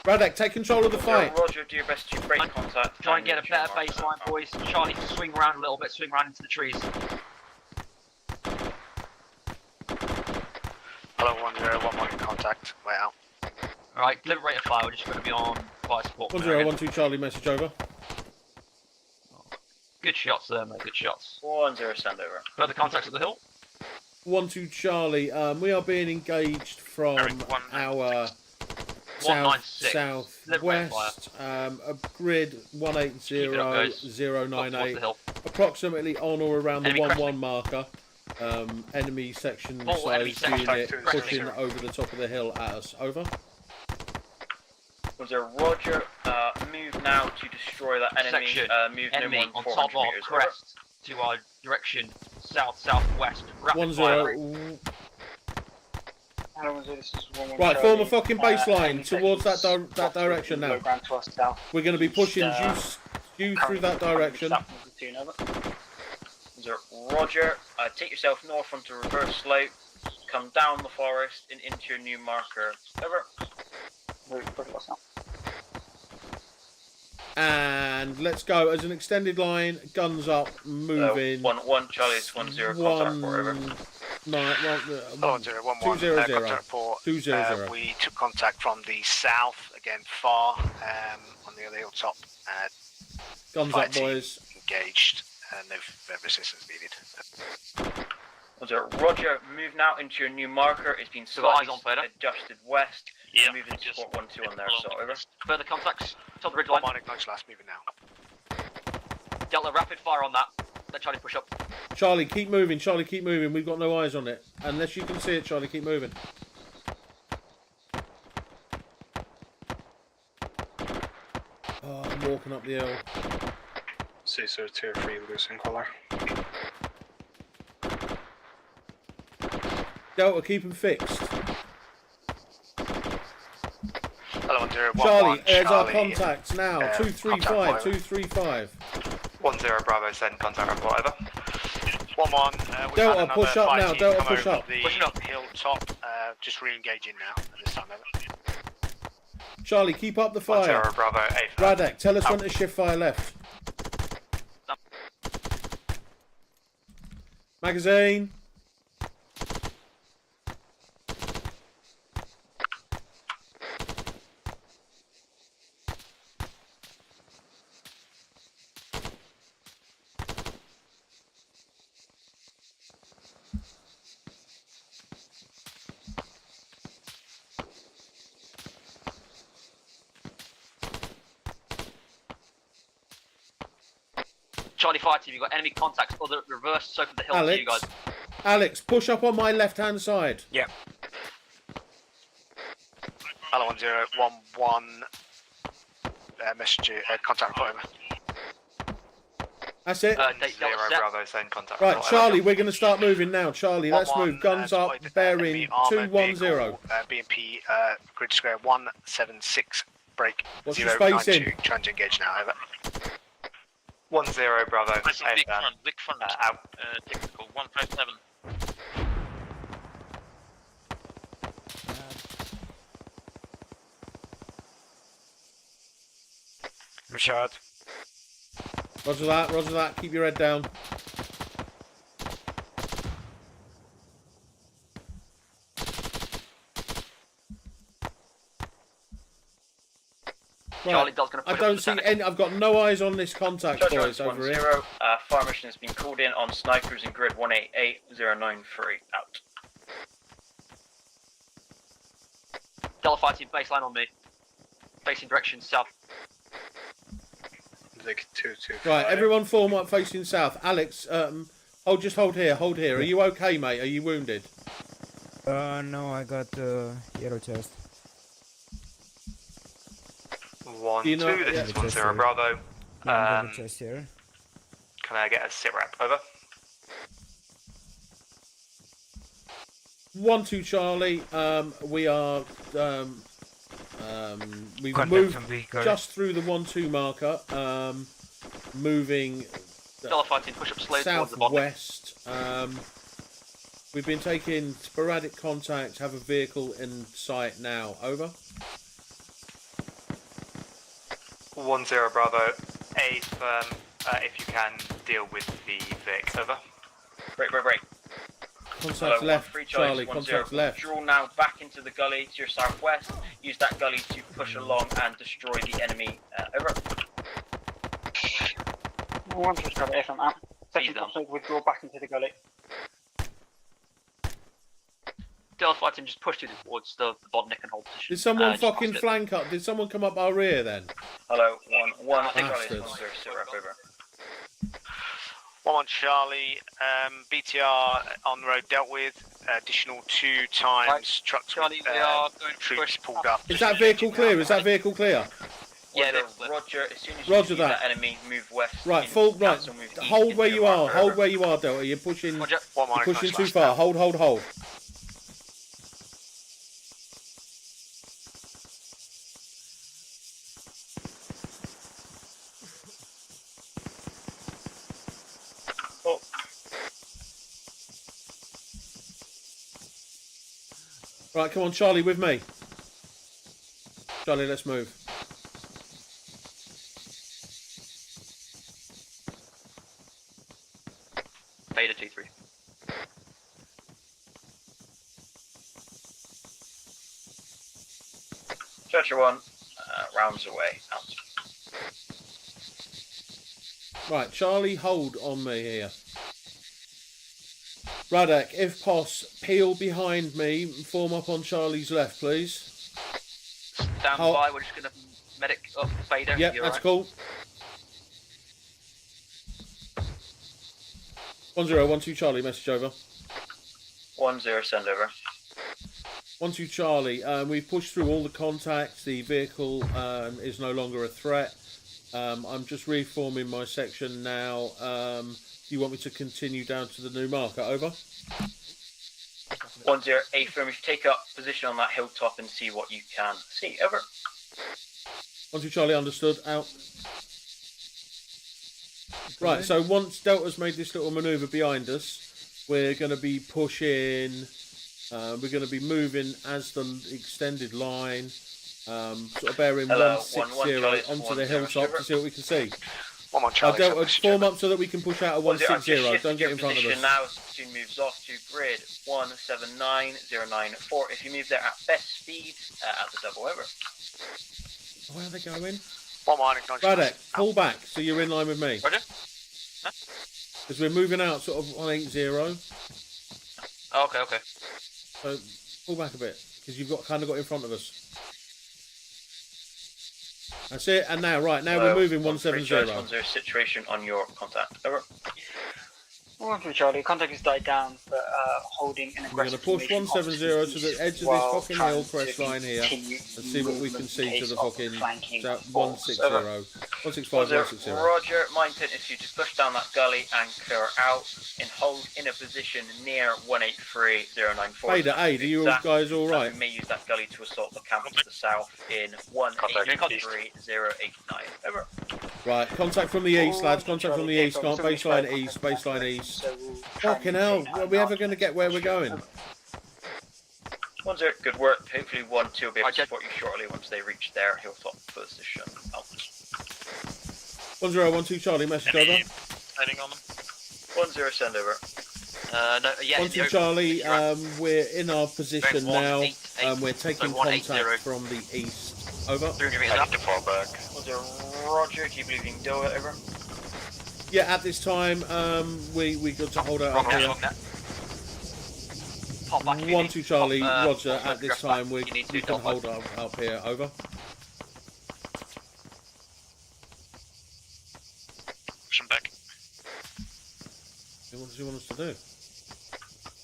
Radek, take control of the fight. Roger, do your best to break contact. Try and get a better baseline, boys. Charlie, swing around a little bit, swing around into the trees. Hello, 1-0, 1-1 in contact. Way out. Alright, deliver rate of fire, we're just going to be on fire support. 1-0, 1 2 Charlie, message over. Good shots there, mate, good shots. 1-0, send over. Further contacts at the hill? 1 2 Charlie, we are being engaged from our southwest, a grid 180098, approximately on or around the 1-1 marker. Enemy section size unit pushing over the top of the hill at us. Over. Was there Roger? Move now to destroy that enemy. Section. Move Enemy no more on than top 400 of meters. crest to our direction south-southwest. Rapid 1-0. Hello, 1-0, this is 1-1 Right, Charlie. form a fucking baseline towards that direction now. We're going to be pushing due through that direction. Roger, take yourself north onto reverse slope, come down the forest and into your new marker. Over. And let's go as an extended line, guns up, moving. 1-1 Charlie, it's 1-0 contact report, over. 1-0, 1-1, 2-0-0. contact report. 2-0-0. We took contact from the south, again far, on the other hilltop. Guns up, boys. Engaged, no resistance needed. Roger, move now into your new marker. It's been slightly adjusted west. Yeah, move into support 1-2 on there, so over. Further contacts to the ridgeline. 1-1 acknowledge last, moving now. Delta, rapid fire on that. Let Charlie push up. Charlie, keep moving. Charlie, keep moving. We've got no eyes on it. Unless you can see it, Charlie, keep moving. Oh, I'm walking up the hill. CISO tier 3 losing color. Delta, keep them fixed. Hello, 1-0, 1-1 Charlie, there's our Charlie, contacts now. 235, 235. 1-0 Bravo, send contact report, over. 1-1. Delta, push up now. Delta, push up. Pushing up hilltop, just re-engaging now at this time, over. Charlie, keep up the fire. 1-0 Bravo, A. Radek, tell us when to shift fire left. Magazine. Charlie fire team, you've got enemy contacts or the reverse slope of the hill to you guys. Alex, push up on my left-hand side. Yeah. Hello, 1-0, 1-1. Message, contact report, over. That's it. 0 Bravo, send contact Right, report, Charlie, over. we're going to start moving now. Charlie, let's 1-1, move. Guns up, bearing 210. BMP, grid square 176, break What's your space in? Trying to engage now, over. 1-0 Bravo, Big front, out. Technical 157. Richard. Roger that, roger that. Keep your head down. Charlie Right. Del's going to I push don't up see to the any. I've got no eyes on this contact, Charlie boys, Charlie over here. 1-0. Fire mission has been called in on snipers in grid 188093. Out. Del fighting baseline on me. Facing direction south. Vic 225. Right, everyone form up facing south. Alex, just hold here, hold here. Are you okay, mate? Are you wounded? No, I got yellow chest. 1-2, Do you know- this yeah. is 1-0 Bravo. Yeah, I'm chest here. Can I get a sit rep? Over. 1-2 Charlie. We are. We've Contact moved from Vico. just through the 1-2 marker. Moving Del fighting push up slowly towards the bottom. southwest. We've been taking sporadic contact. Have a vehicle in sight now. Over. 1-0 Bravo. A firm, if you can, deal with the Vic. Over. Break. Contact left, 1-3 Charlie. 1-0. Contact left. Draw now back into the gully to your southwest. Use that gully to push along and destroy the enemy. Over. 1-3 Charlie, FM out. Second top side, withdraw back into the gully. Del fighting just push towards the Bodnik and hold position. Did someone Just fucking past it. flank up? Did someone come up our rear then? Hello, 1-1. Bastards. 1-0, sit rep over. 1-1 Charlie. BTR on the road dealt with. Additional 2 times trucks Charlie, with they are going to troops push pulled up. Is that vehicle clear? Is that vehicle clear? Yeah, Roger, as soon as Roger you see that. enemy, move west. Right, in full right. council, move east Hold where into you your are. marker, Hold over. where you are, Delta. You're pushing. Roger. You're pushing too far. Hold. Oh. Right, come on, Charlie, with me. Charlie, let's move. Beta 2-3. Stretcher 1, rounds away. Out. Right, Charlie, hold on me here. Radek, if poss, peel behind me and form up on Charlie's left, please. Stand by, we're just going to medic up Beta. Yep, You're that's right. cool. 1-0, 1-2 Charlie, message over. 1-0, send over. 1-2 Charlie, we've pushed through all the contacts. The vehicle is no longer a threat. I'm just reforming my section now. Do you want me to continue down to the new marker? Over. 1-0, A firm. If you take up position on that hilltop and see what you can see. Over. 1-2 Charlie, understood. Out. Right, so once Delta's made this little manoeuvre behind us, we're going to be pushing. We're going to be moving as the extended line. Sort of bearing 160 onto the hilltop to see what we can see. Delta, form up so that we can push out a 160. Don't get in front of us. Now as soon moves off to grid 179094. If you move there at best speed, at the double. Over. Where are they going? 1-1, Radek, pull back so you're in line with me. Roger. Because we're moving out sort of 180. Oh, okay. So pull back a bit because you've kind of got in front of us. That's it. And now, right now, we're moving 170. 1-0 situation on your contact. Over. 1-3 Charlie, contact has died down, but holding an We're going to aggressive push formation 170 to the edge of this while fucking trying hill to crest line here and continue see what we can see to case the of fucking flanking 160. Over. 165, 160. Roger, my intent is to just push down that gully and clear out and hold in a position near 183094. Beta, hey, do you guys all right? We may use that gully to assault the camp to the south in 183089. Over. Right, contact from the east, lads. Contact from the east. Baseline east. Baseline east. Fucking hell, are we ever going to get where we're going? 1-0, good work. Hopefully 1-2 will be able to support you shortly once they reach their hilltop position. Out. 1012 Charlie, message over. Heading on them. 10, send over. No, yeah, 12 Charlie, we're in our position now. We're taking so 180. contact from the east. Over. 300 meters up. To fall back. 10, Roger, do you believe you can do it? Over. Yeah, at this time, we got to hold out up here. 12 Charlie, Roger. At this time, we can hold up here. Over. Pushing back. What does he want us to do?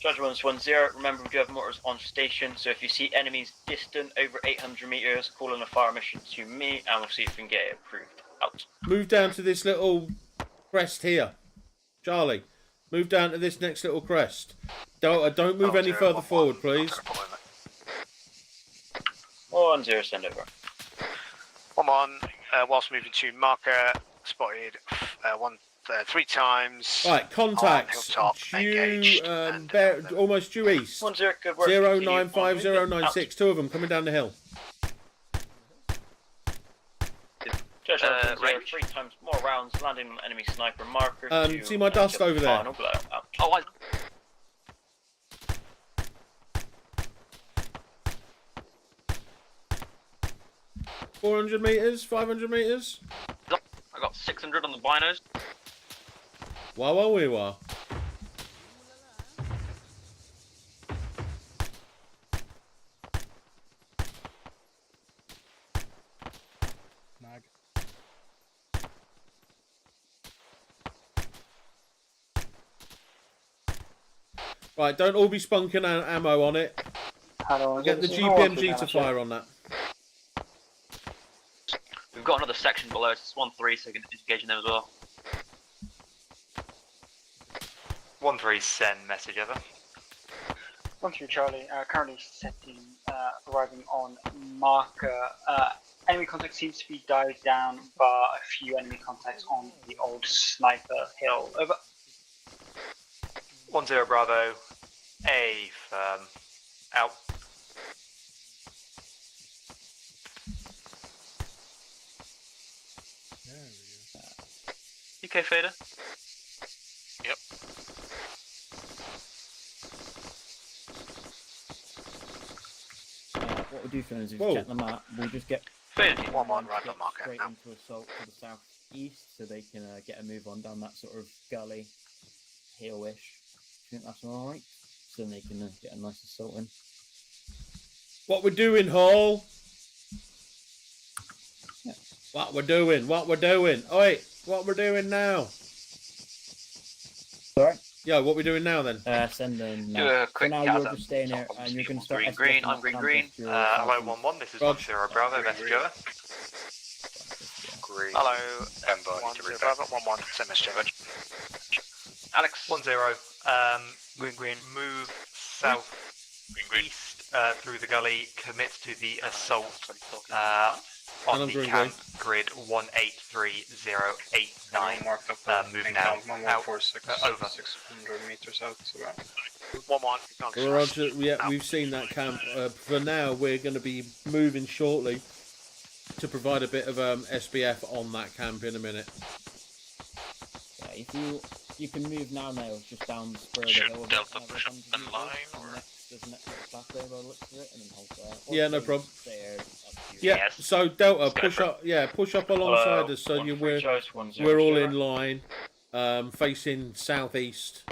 Judge 110, remember we do have mortars on station, so if you see enemies distant over 800 meters, call in a fire mission to me, and we'll see if we can get it approved. Out. Move down to this little crest here. Charlie, move down to this next little crest. Don't move any further forward, please. 10, send over. 1-1, whilst moving to marker, spotted 3 times. Right, contacts. Hilltop, engaged, almost due east. 10, good work. 095096. 2 of them coming down the hill. Judge 110, 3 times more rounds, landing on enemy sniper marker. See my dust over there? Final blowout. Out. Oh, I... 400 meters, 500 meters. I got 600 on the binos. Wow. Mag. Right, don't all be spunking ammo on it. Get the GPMG to fire on that. We've got another section below us. It's 1-3, so we can engage in them as well. 1-3, send message over. 1-3 Charlie, currently setting, arriving on marker. Enemy contact seems to be died down, but a few enemy contacts on the old sniper hill. Over. 10 Bravo, A firm, out. UK fader. Yep. What we'll do for is if we check the map, we'll just get 1-1 right on marker. straight into assault to the southeast, so they can get a move on down that sort of gully, hill-ish. I think that's all right. So then they can get a nice assault in. What we're doing, Hall? Yeah. What we're doing? Oi, what we're doing now? Sorry? Yeah, what we're doing now then? Send them. Do a quick For now, gather. you're just staying here, and you're going to start. Green, I'm green. Hello 1-1, this is 10 Bravo, message over. Green. Hello, And body 10 Bravo, 1-1, send message over. Alex. 10, green. Move south east through the gully. Commit to the assault on the camp grid 183089. Move now. Out. Over. 600 meters out. So 1-1. Roger, yeah, we've seen that camp. For now, we're going to be moving shortly to provide a bit of SBF on that camp in a minute. Yeah, if you can move now, Nails, just down the spur of the Should hill. Delta push up in line, or? There's an extra plateau by the looks of it, and then hold there. Yeah, no problem. There, Yeah, so Delta, push up. Yeah, push up alongside us, so we're all in line, facing southeast.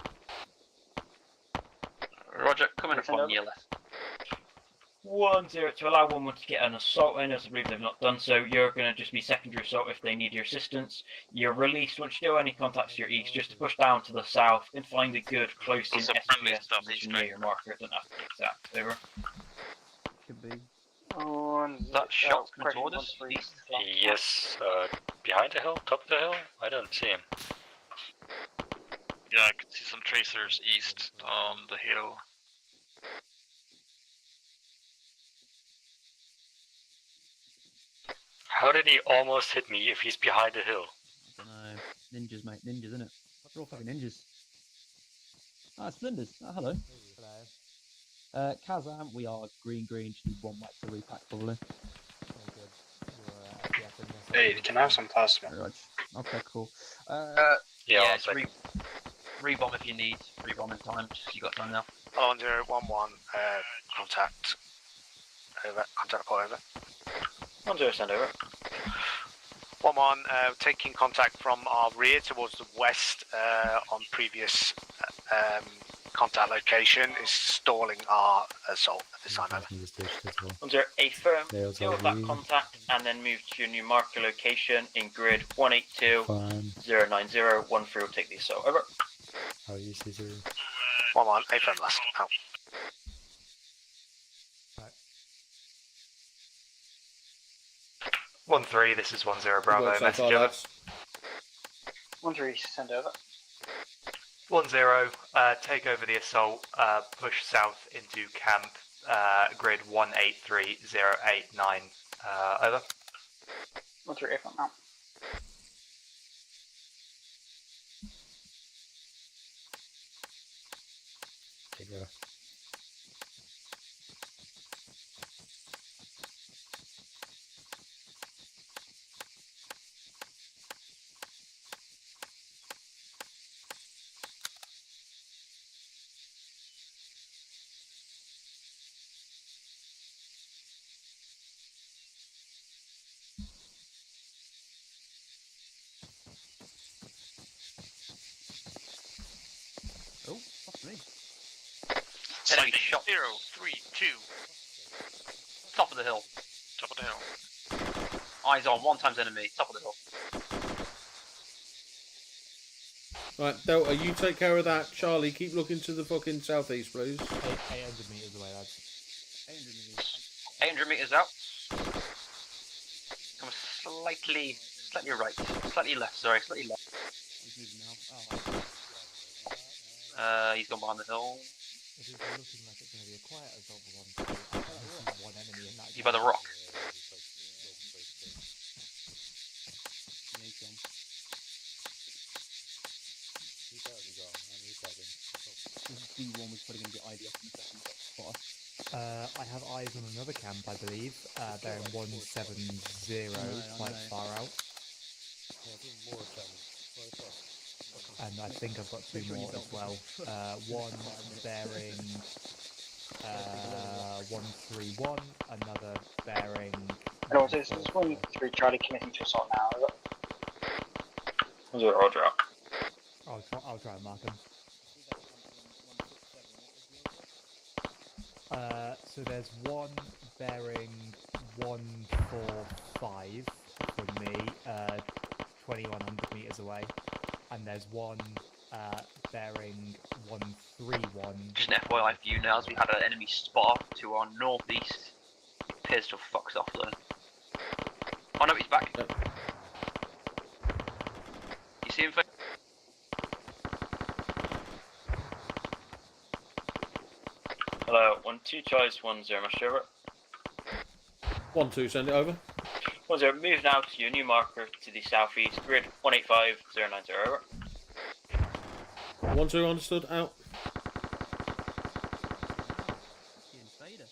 Roger, coming up on your left. 10 to allow 1-1 to get an assault in, as I believe they've not done so. You're going to just be secondary assault if they need your assistance. You're released once you do any contacts to your east, just to push down to the south and find a good close-in SPS position near your marker. It doesn't have to be exact. Over. Could be. That shot's coming toward us. East. Yes, behind the hill, top of the hill? I don't see him. Yeah, I can see some tracers east on the hill. How did he almost hit me if he's behind the hill? I don't know. Ninjas, mate. Ninjas, isn't it? They're all fucking ninjas. Ah, Splendors. Oh, hello. Hello. Kazam, we are green. Just need 1 wax to repack, probably. Hey, can I have some plasma? Right. Okay, cool. Yeah, it's rebomb if you need. Rebomb in time. You got time now. 1011, contact. Over. Contact report over. 10, send over. 11, taking contact from our rear towards the west on previous contact location is stalling our assault at this time. Over. 10, a firm. Deal with that contact and then move to your new marker location in grid 182 090 13 will take the assault. Over. How are you, Caesar? 11, a firm last. Out. One 3. This is 10 Bravo. Work so Message far, over. lads. 13, send over. 10. Take over the assault. Push south into camp. Grid 183089. Over. 13, if I'm out. Take over. Oh, fuck me. Enemy shot. 0, 3, 2. Top of the hill. Top of the hill. Eyes on. 1 times enemy. Top of the hill. Right, Delta, you take care of that. Charlie, keep looking to the fucking southeast, please. 800 meters away, lads. 800 meters. 800 meters out. Come slightly right. Slightly left, sorry. Slightly left. He's moving now. He's gone behind the hill. It is looking like it's going to be a quiet assault for one enemy in that. You by the rock. Yeah, he's gone. D1 was probably going to be IDF in a second spot. I have eyes on another camp, I believe. They're in 170, quite far out. And I think I've got 2 more as well. One bearing 131, another bearing. No, this is 13, Charlie committing to assault now. Over. Roger out. I'll try and mark them. So there's one bearing 145 from me, 2100 meters away, and there's one bearing 131. Just an FYI for you now, as we had an enemy spot to our northeast. It appears to have fucked off though. Oh no, he's back. You see him? Hello, 12 Charlie's 10, message over. 12, send it over. 10, move now to your new marker to the southeast, grid 185090 over. 12, understood, out. Invader.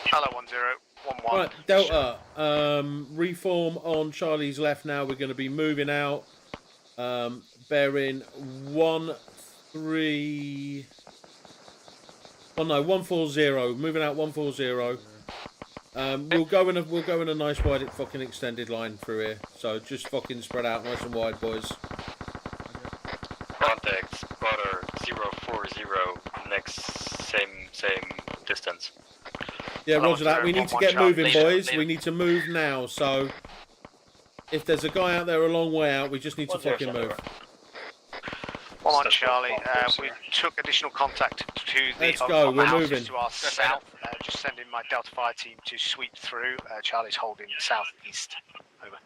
Hello, 1011. Right, Delta, reform on Charlie's left now. We're going to be moving out. Bearing 140. Moving out 140. We'll go in a nice wide fucking extended line through here. So just fucking spread out nice and wide, boys. Contact spotter 040. Next same distance. Yeah, roger that. We need to get moving, boys. We need to move now. So if there's a guy out there a long way out, we just need to fucking move. 11 Charlie, we took additional contact to the Let's go, we're houses moving. to our south. Just sending my Delta Fire team to sweep through. Charlie's holding southeast. Over.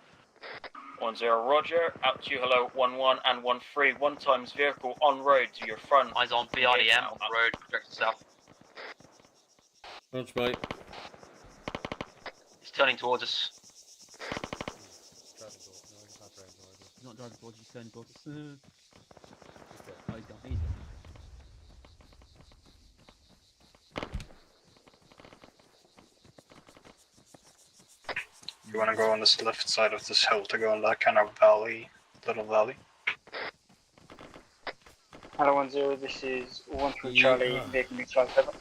10 Roger, out to you, hello, 11 and 13, 1 times vehicle on road to your front. Eyes on BRDM on the road, direction south. Roger, mate. He's turning towards us. He's not driving towards you, he's turning towards us. Oh, he's gone, he's You want to go on this left side of this hill to go in that kind of valley, little valley. Hello 10, this is 13 Charlie, vehicle neutralized over.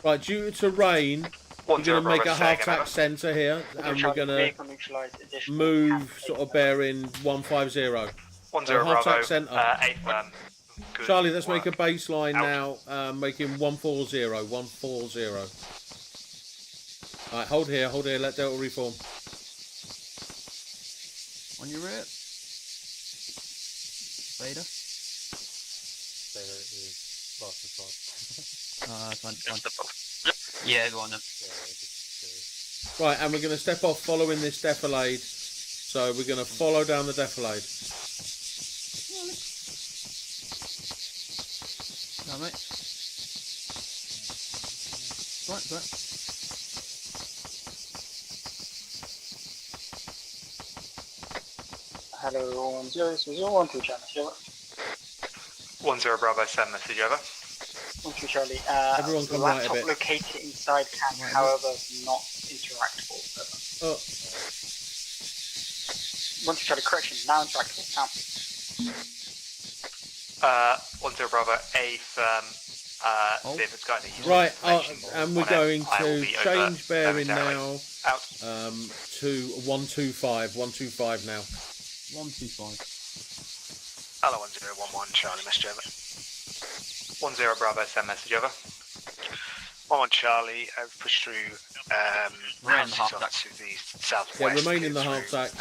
Right, due to rain, we're going to make a half-tack centre here, and we're going to move sort of bearing 150. 10 So half-tack Bravo, centre. 8 firm. Good Charlie, let's work. make a baseline now, making 140, 140. Alright, hold here, let Delta reform. On your rear. Vader. Vader is lost the Fine. Yeah, go on then. Right, and we're going to step off following this defilade. So we're going to follow down the defilade. No, mate. Right. Hello 10, this is 12 Charlie, 10 Bravo, send message over. 12 Charlie, Everyone come right a laptop bit. located inside camp, however, not interactable. 12 Charlie, correction, now interactable, count. 10 Bravo, A firm. See if it's got any Right, information and we're on it. going I will to be over change bearing momentarily. now to 125. 125 now. 125. Hello 1011 Charlie, message over. 10 Bravo, send message over. 11 Charlie, push through Round the houses half onto the southwest. Yeah, remain in the half tack.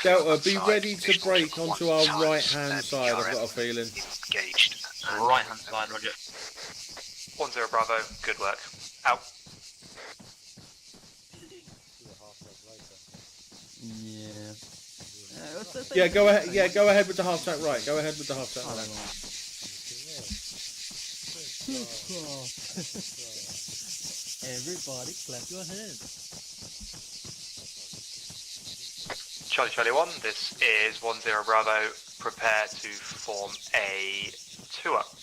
Delta, be ready to break onto our right-hand side, I've got a feeling. Engaged. Right hand side, Roger. 10 Bravo, good work. Out. Yeah, go ahead. Yeah, go ahead with the half tack right. Go ahead with the half tack right. Everybody clap your hands. Charlie 1, this is 10 Bravo, prepare to form a 2-up.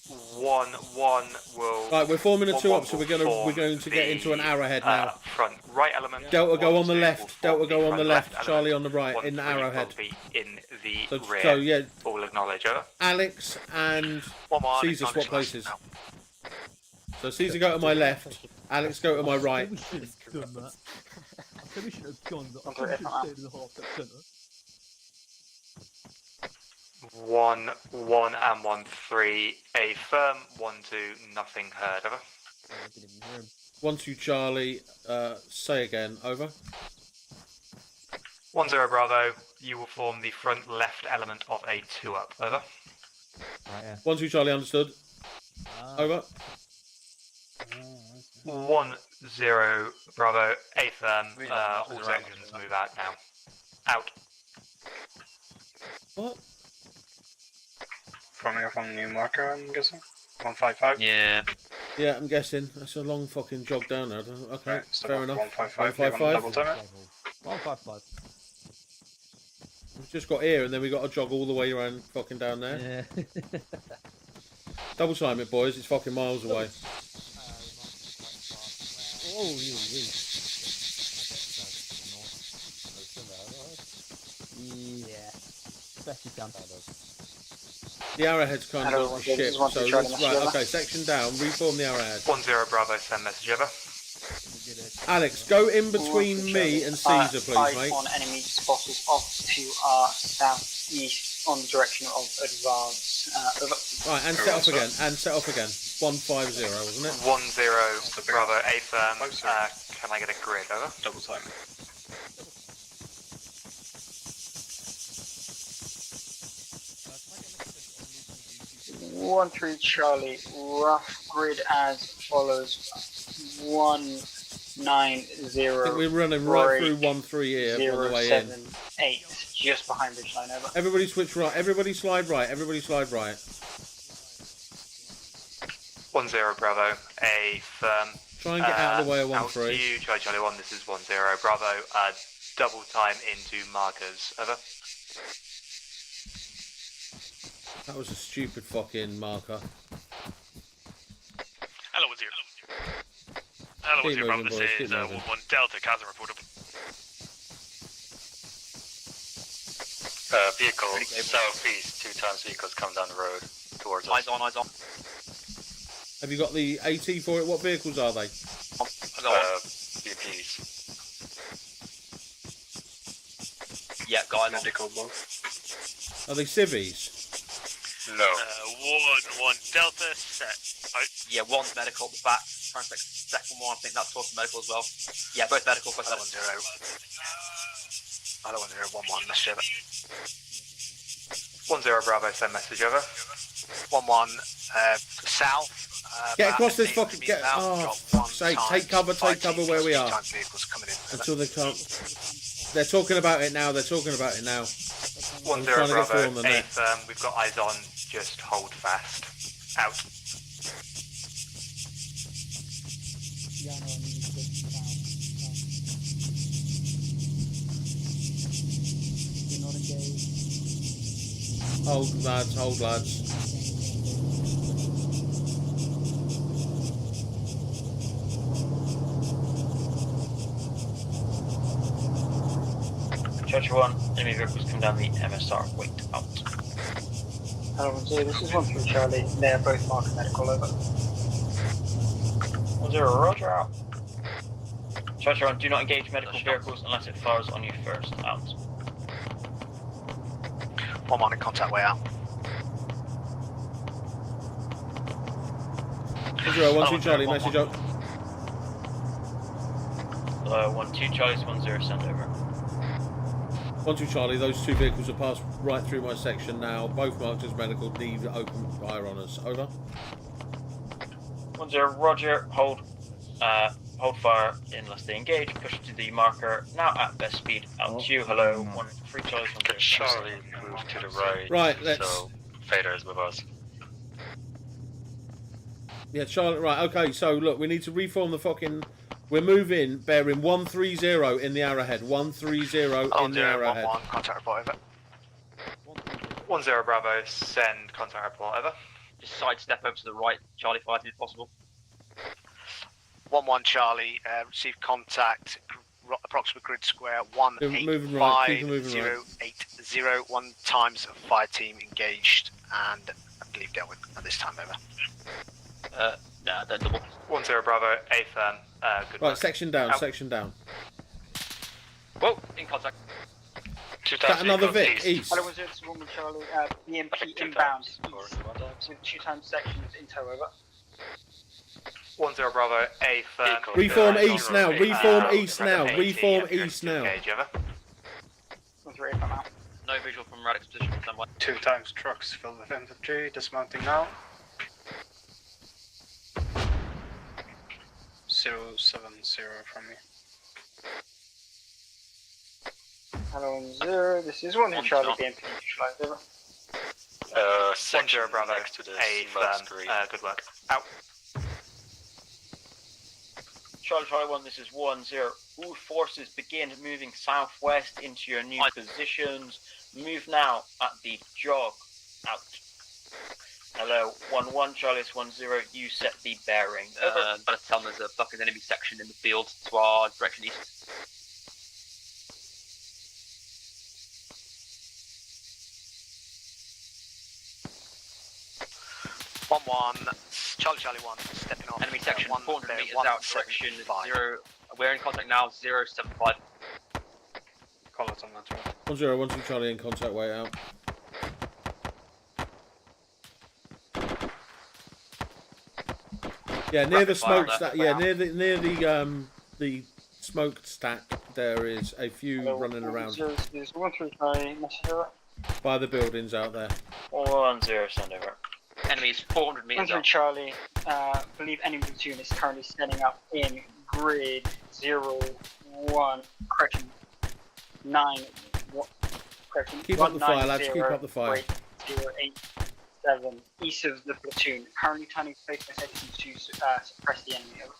1-1 will... Right, we're forming a 2-up, so will we're going to get into an arrowhead now. Front right element. Delta, go on the left. Delta, go on the left. element. Charlie on the right, in the 1-3 arrowhead. will be in the So, rear. so yeah, All acknowledge, over. Alex and One more, Caesar swap acknowledge places. So Caesar go to my left, Alex go to my right. We should have done that. I said we should have gone. I said we should have stayed in the half centre. 1-1 and 1-3, a firm. 1-2, nothing heard, over. 1-2 Charlie, say again, over. 10 Bravo, you will form the front left element of a 2-up, over. 1-2 Charlie, understood. Over. 10 Bravo, a firm. All sections move out now. Out. What? Forming up on new marker, I'm guessing. 155. Yeah. Yeah, I'm guessing. That's a long fucking jog down there. Okay, Right, step fair up enough. 155. You want to double time it? 155. We've just got here, and then we got to jog all the way around fucking down there. Yeah. Double time it, boys. It's fucking miles away. Yeah. Best you can. The arrowhead's kind Hello, of shit. So right, okay, section down. Reform the arrowhead. 10 Bravo, send message over. Alex, go in between me and Caesar, please, Eyes mate. on enemy spotters off to our southeast on the direction of advance. Over. Right, and set off again. And set off again. 150, wasn't it? 10 Bravo, a firm. Can I get a grid, over? Double time it. 13 Charlie, rough grid as follows: 190. I think we're running right through 1-3 here all the way in. 078, just behind ridgeline. Over. Everybody switch right. Everybody slide right. Everybody slide right. 10 Bravo, a firm. Try and get out of the way of Out to 1-3. you, Charlie 1, this is 10 Bravo, double time into markers, over. That was a stupid fucking marker. Hello 10. Hello, what's Keep your moving, problem? boys, This keep is moving. 1-1 Delta, Kazan report up. Vehicle southeast, 2 times vehicles come down the road towards us. Eyes on, eyes on. Have you got the AT for it? What vehicles are they? I got one. BPs. Yeah, guy medical both. Are they civvies? No. 1-1 Delta, set. Out. Yeah, one's medical at the back. Trying to take the second one, I think that's also medical as well. Yeah, both medical, both medical. 1-0. I don't want to hear 1-1, let's share it. 1-0 Bravo, send message over. 1-1, south. Get about across this 8 fucking. Get. south, Oh, drop fuck's sake! Take cover where we are. Vehicles coming in. Until they can't. They're talking about it now. 1-0 trying to get through Bravo, on the net. 8 we've got eyes on, just hold fast. Out. Hold lads, hold lads. Charger 1, enemy vehicles come down the MSR, wait out. Hello, 1-0, this is 1-3 Charlie. They are both marked medical, over. 1-0, roger out. Charger 1, do not engage medical vehicles unless it fires on you first, out. 1-1 in contact, way out. 1-2 Charlie, message up. 1-2 Charlie's 1-0, send over. 1-2 Charlie, those 2 vehicles have passed right through my section now. Both marked as medical. Need open fire on us. Over. 1-0, roger, hold fire unless they engage, push to the marker, now at best speed, out to you, hello, 1-3 Charlie's 1-0. Charlie move to the right. Right, let's. So Vader is with us. Yeah, Charlie. Right, okay. So look, we need to reform the fucking. We're moving, bearing 130 in the arrowhead. 130 in the arrowhead. 1-1, contact report, over. 1-0 Bravo, send contact report, over. Just sidestep over to the right, Charlie 5 if possible. 1-1 Charlie, receive contact, approximate grid square, Moving right, keep moving right. 18580, 1 times fire team engaged, and I believe dealt with at this time, over. Nah, don't double. 1-0 Bravo, A firm, good Right, work. section down, Out. section down. Whoa, in contact. 2 Is that another Vic? east. East. Hello, 1-0, this is 1-1 Charlie. BMP inbound east, with 2 times sections in tow, over. 1-0 Bravo, A firm. Reform Eyes on east now, road. reform east Radix now, 80, reform appearance east to now. engage, over. 1-3 if I'm out. No visual from Radix position, standby. 2 times trucks filled with infantry, dismounting now. 070 from me. Hello, 1-0, this is 1-2 Charlie. BMP neutralized, over. Section 1-0 Bravo, next to the A smoke firm, screen. good work. Out. Charlie 1, this is 1-0. All forces begin moving southwest into your new positions. Move now at the jog. Out. Hello, 1-1 Charlie's 1-0. You set the bearing. By the time there's a fucking enemy section in the field to our direction east. 1-1, Charlie 1, stepping off. Enemy section 400 meters out, direction 175. 0. We're in contact now, 075. Call it on that one. 1-0, 1-2 Charlie in contact, way out. Yeah, near the smoke stack. Yeah, near the smoke stack. There is a few running around 1-0, this is 1-3 Charlie. Message over. by the buildings out there. 1-0, send over. Enemies 400 meters 1-3 out. Charlie. Believe enemy platoon is currently setting up in grid 0-1. Correction. 9. Correction. Keep up the fire, lads. Keep up the fire. 087 east of the platoon. Currently turning face by sections to suppress the enemy. Over.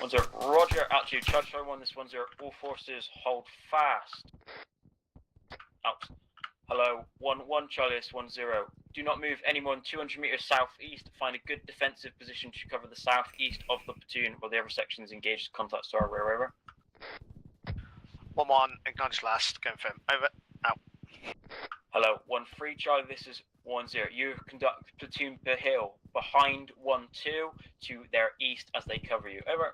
1-0, roger, out to you. Charlie 1, this 1-0. All forces hold fast. Out. Hello, 1-1 Charlie, this 1-0. do not move any more than 200 meters southeast. Find a good defensive position to cover the southeast of the platoon while the other sections engage contact to our rear. Over. 1-1, acknowledge last, confirm. Over, out. Hello, 1-3 Charlie, this is 1-0. You conduct platoon per hill behind 1-2 to their east as they cover you. Over.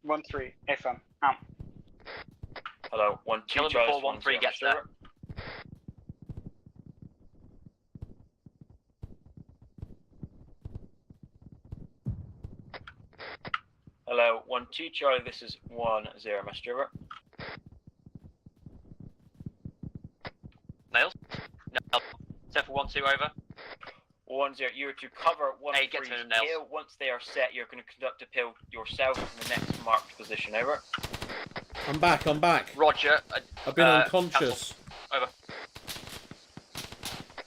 1-3, FM, out. Hello, 1-2 Kill him Charlie, before 1-3 gets there. Hello, 1-2 Charlie, this is 1-0, Mr. Over. Nails? No. Set for 1-2 over. 1-0, you are to cover 1-3 Hey, get to the nails. hill. Once they are set, you're going to conduct a pill yourself in the next marked position. Over. I'm back. I'm back. Roger. I've been unconscious. Over.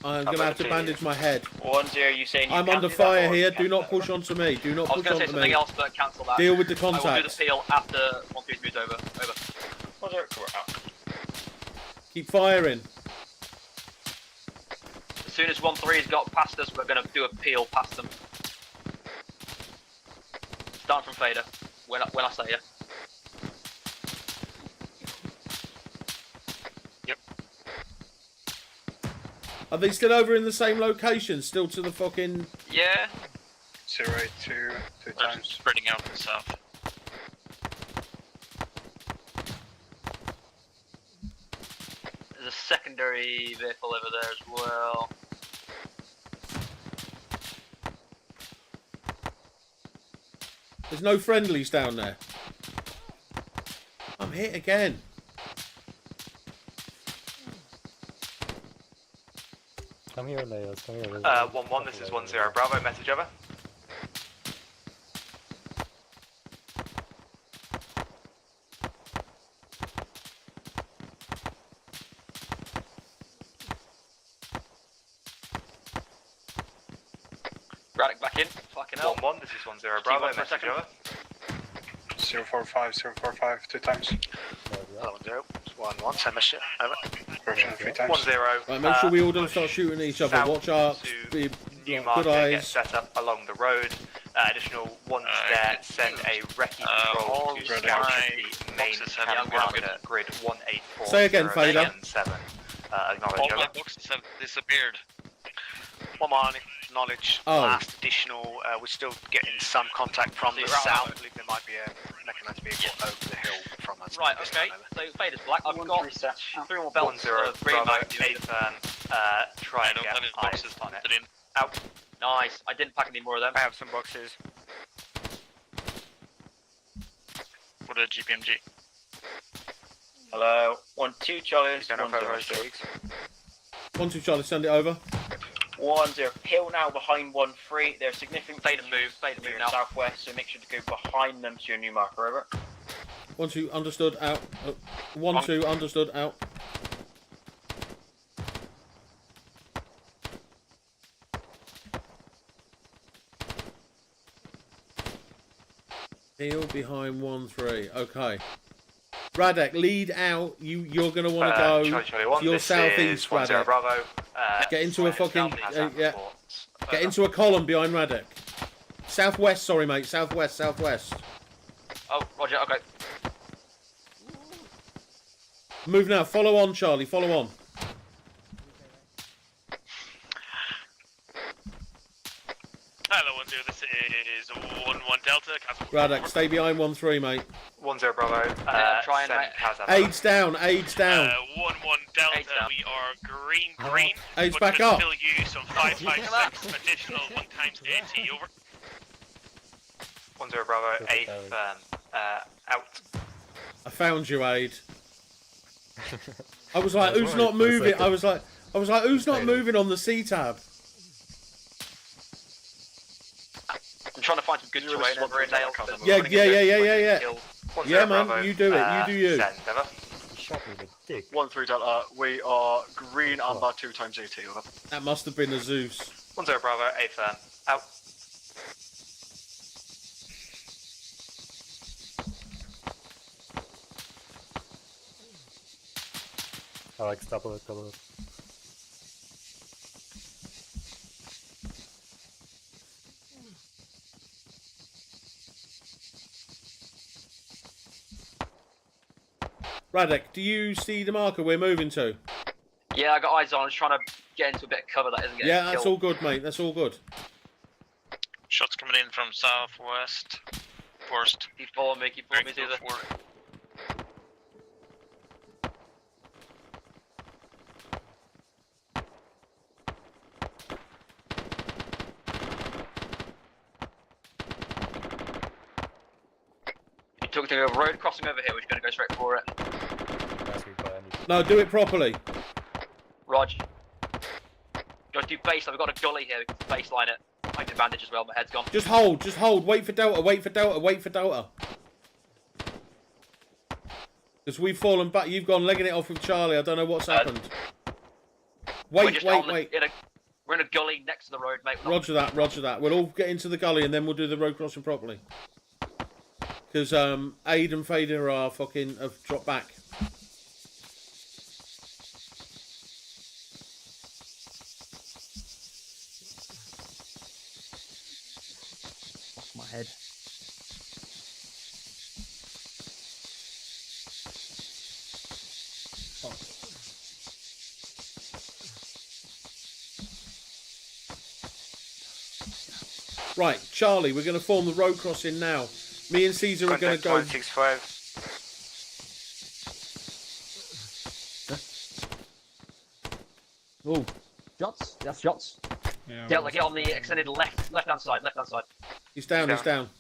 I'm gonna have to bandage my head. 1-0, you saying you I'm can't under do that, fire or here. can Do not push onto me. Do not I was push going to say onto something me. else, but cancel that. Deal with the I will do contacts. the peel after 1-3's moved over. Over. 1-0, cover out. Keep firing. As soon as 1-3's got past us, we're going to do a peel past them. Start from fader. When I say it. Are they still over in the same location? Still to the fucking... Yeah. 082, 2 times. Spreading out to the south. There's a secondary vehicle over there as well. There's no friendlies down there. I'm hit again. Come here, Leos. Come here. 1-1, this is 1-0. Bravo, message over. Braddock back in. Fucking hell. 1-1, this is 1-0. Bravo, message over. 045, 045, 2 times. Hello, 1-0. 1-1, same as shit. Over. Version 3 times. 1-0. Right, make sure we all don't start shooting each other. south Watch our to new marker good get eyes. set up along the road. Additional ones there, send a recce patrol to scout the main camp marker, grid 184. Say again, Fader. 7. Acknowledge All over. my boxes have disappeared. 1-1, acknowledge Oh. last additional. We're still getting some contact from the south. I believe there might be a mechanized vehicle over the hill from us. Right, okay. So fader's black. I've got 3 more belts 1-0. of green Bravo, mag. 8 try and don't get have any eyes boxes on it. put in. Out. Nice. I didn't pack any more of them. I have some boxes. For the GPMG. Hello, 1-2 Charlie, Don't know if 1-0. 1-2 Charlie, send it over. 1-0. Hill now behind 1-3. They're significant Fader move now. southwest, so make sure to go behind them to your new marker. Over. 1-2 understood. Out. 1-2 understood. Out. Hill behind 1-3. Okay. Radek, lead out. You're going to want to go Charlie 1, to your this southeast, is 1-0 Radek. Bravo. Get into a fucking yeah. Ports. Get into a column behind Radek. Southwest, sorry mate. Southwest. Oh, roger, okay. Move now. Follow on, Charlie. Follow on. Hello, 1-0. This is 1-1 Delta. Radek, stay behind 1-3, mate. 1-0 Bravo. try and send make- Kazam. Aids down. Aids down. 1-1 Delta. We are green. Aids but back could up. still use some 556 additional 1 times AT. Over. 1-0 Bravo. 8 out. I found you, Aid. I was like, who's not moving? I was like, who's not moving on the C tab? I'm trying to find some good terrain over in Nails. Yeah. Yeah, man, Bravo, you do it. You do you. Send, over. Shot me in the dick. 1-3 Delta, we are green amber 2 times AT. Over. That must have been a Zeus. 1-0 Bravo. 8 out. Alex, double it. Radek, do you see the marker we're moving to? Yeah, I got eyes on. I'm just trying to get into a bit of cover that isn't getting Yeah, that's killed. all good, mate. That's all good. Shots coming in from southwest. Forced. Keep following me, Caesar. You took the road crossing over here, we're just going to go straight for it. No, do it properly. Rog. Just do baseline, we've got a gully here, we can baseline it. I can bandage as well, my head's gone. Just hold, just hold. Wait for Delta, wait for Delta, wait for Delta. Because we've fallen back. You've gone legging it off with Charlie. I don't know what's happened. Wait. We're in a gully next to the road, mate. Roger that, roger that. We'll all get into the gully and then we'll do the road crossing properly. Because Aid and Fader are fucking have dropped back. My head. Right, Charlie, we're going to form the road crossing now. Me and Caesar are going to go. 165. Oh, shots. That's shots. Delta, get on the extended left-hand side. He's down, he's down.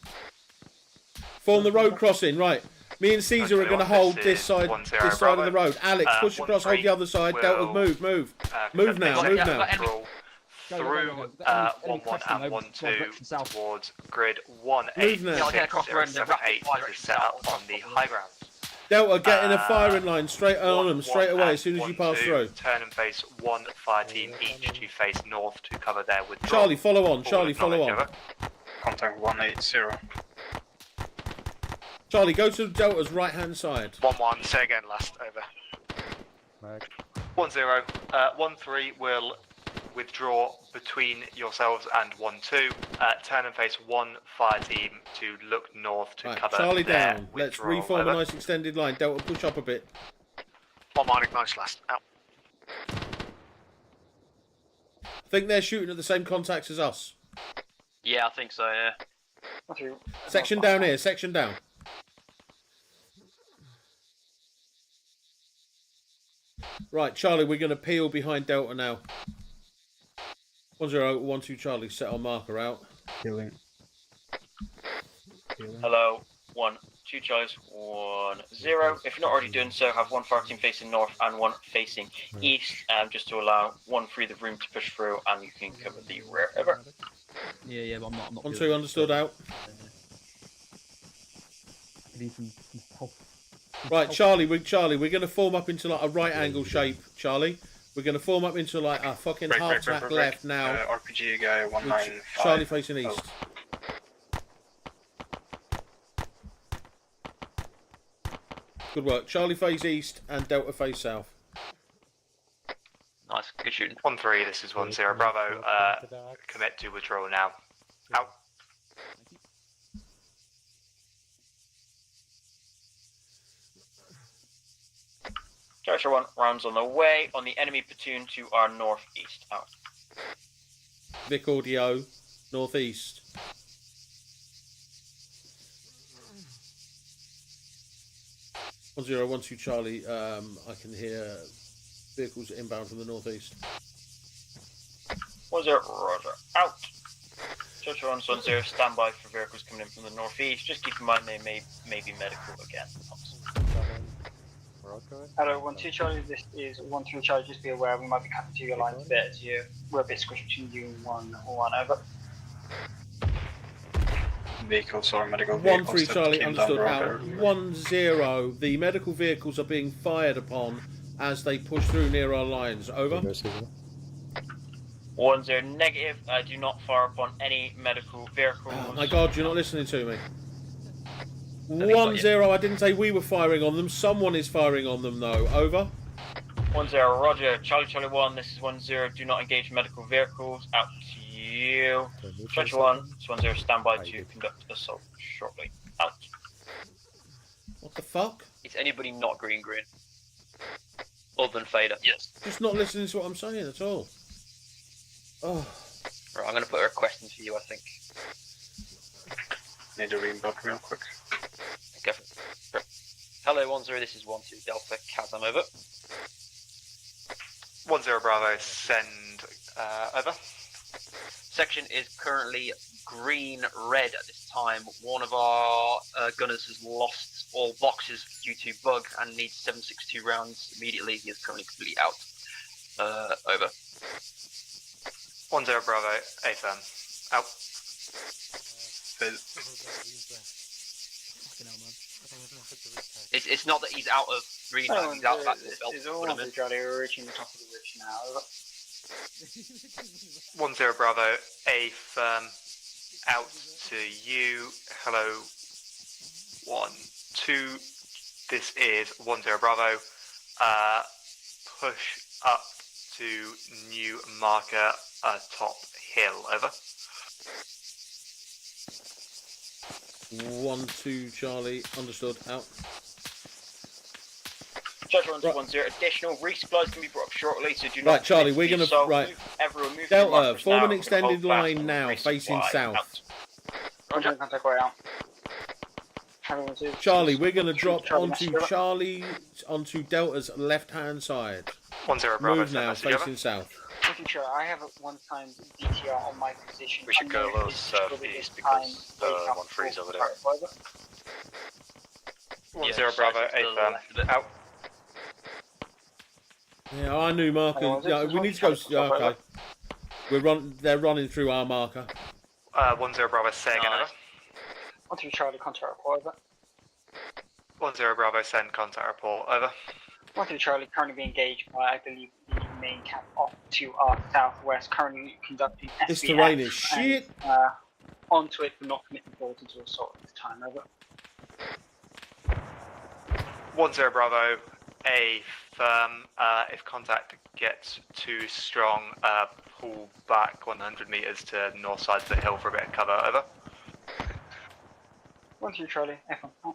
Form the road crossing, right. Me and Caesar are going to hold this side of the road. Alex, push across, hold the other side. Delta, move. Move now. Through 1-1 and 1-2 towards grid 1-8. Move now. 078 to set up on the high ground. Delta, get in a firing line straight on them, straight away as soon as you pass through. Turn and face one fire team each to face north to cover their withdrawal. Charlie, follow on. Charlie, follow on. Contact 180. Charlie, go to Delta's right-hand side. 1-1, say again, last, over. 1-0. 1-3 will withdraw between yourselves and 1-2. Turn and face one fire team to look north to cover Charlie their down. Let's withdrawal. reform Over. a nice extended line. Delta, push up a bit. 1-1, ignites last, out. I think they're shooting at the same contacts as us. Yeah, I think so, yeah. Section down here, section down. Right, Charlie, we're going to peel behind Delta now. 1-0, 1-2 Charlie, set our marker out. Killing. Hello, 1-2 Charlies, 1-0. If you're not already doing so, have one fire team facing north and one facing east, just to allow one free the room to push through, and you can cover the rear. Over. Yeah, but I'm not 1-2, understood, out. Right, Charlie, we're going to form up into like a right angle shape, Charlie. We're going to form up into like a fucking half track left now. RPG guy 195. Charlie facing east. Good work. Charlie face east and Delta face south. Nice, good shooting. 1-3, this is 1-0 Bravo. Commit to withdrawal now. Out. Charger 1 rounds on the way on the enemy platoon to our northeast. Out. Vic Audio, northeast. One zero, 1-2 Charlie. I can hear vehicles inbound from the northeast. 1-0, Roger. Out. Charger 1-0, stand by for vehicles coming in from the northeast. Just keep in mind they may be medical again. Hello, 1-2 Charlie, this is 1-3 Charlie, just be aware we might be cutting to your lines a bit as we're a bit squished between you and 1-1, over. Vehicles or medical vehicles. 1-3 Charlie, understood, out. 1-0, the medical vehicles are being fired upon as they push through near our lines, over. 1-0 negative, do not fire upon any medical vehicles. Oh my god, you're not listening to me. 1-0, I didn't say we were firing on them, someone is firing on them though, over. 1-0, Roger. Charlie 1, this is 1-0, do not engage medical vehicles. Out to you. Charlie 1, it's 1-0, stand by to conduct assault shortly. Out. What the fuck? Is anybody not green? Other than Fader? Yes. Just not listening to what I'm saying at all. Oh. Right, I'm going to put a request in for you, I think. Need to reboot real quick. Go for it. Hello, 10, this is 12 Delta, Kazam, over. 10 Bravo, send over. Section is currently green-red at this time. One of our gunners has lost all boxes due to bug and needs 7.62 rounds immediately. He is currently completely out. Over. 10 Bravo, affirm. Out. It's not that he's out of green, he's out of that belt. Is all of the Jolly are reaching the top of the ridge now? 10 Bravo, affirm. Out to you. Hello. 1, 2. This is 10 Bravo. Push up to new marker, top hill. Over. 1, 2, Charlie. Understood. Out. Judge runs 10. Additional resupplies can be brought up shortly, so do not. Right, Charlie, we're going to. Right. Everyone move Delta, form an extended line now, facing south. Roger, contact way out. Charlie, we're going to drop onto Delta's left-hand side. 10 Bravo, move now, facing south. Making sure I have a one-time DTR on my position. We should go a little southeast because 13's over there. 10 Bravo, affirm. Out. Yeah, our new marker. Yeah, we need to go. Yeah, okay. They're running through our marker. 10 Bravo, say again. Over. 1 Charlie, contact report. Over. 10 Bravo, send contact report. Over. 1 Charlie, currently being engaged by, I believe, the main camp off to our southwest. Currently conducting SBF. This terrain is shit. Onto it, but not committing forward into assault at this time. Over. 10 Bravo, affirm. If contact gets too strong, pull back 100 meters to north side of the hill for a bit of cover. Over. 1 Charlie, FM. Oh.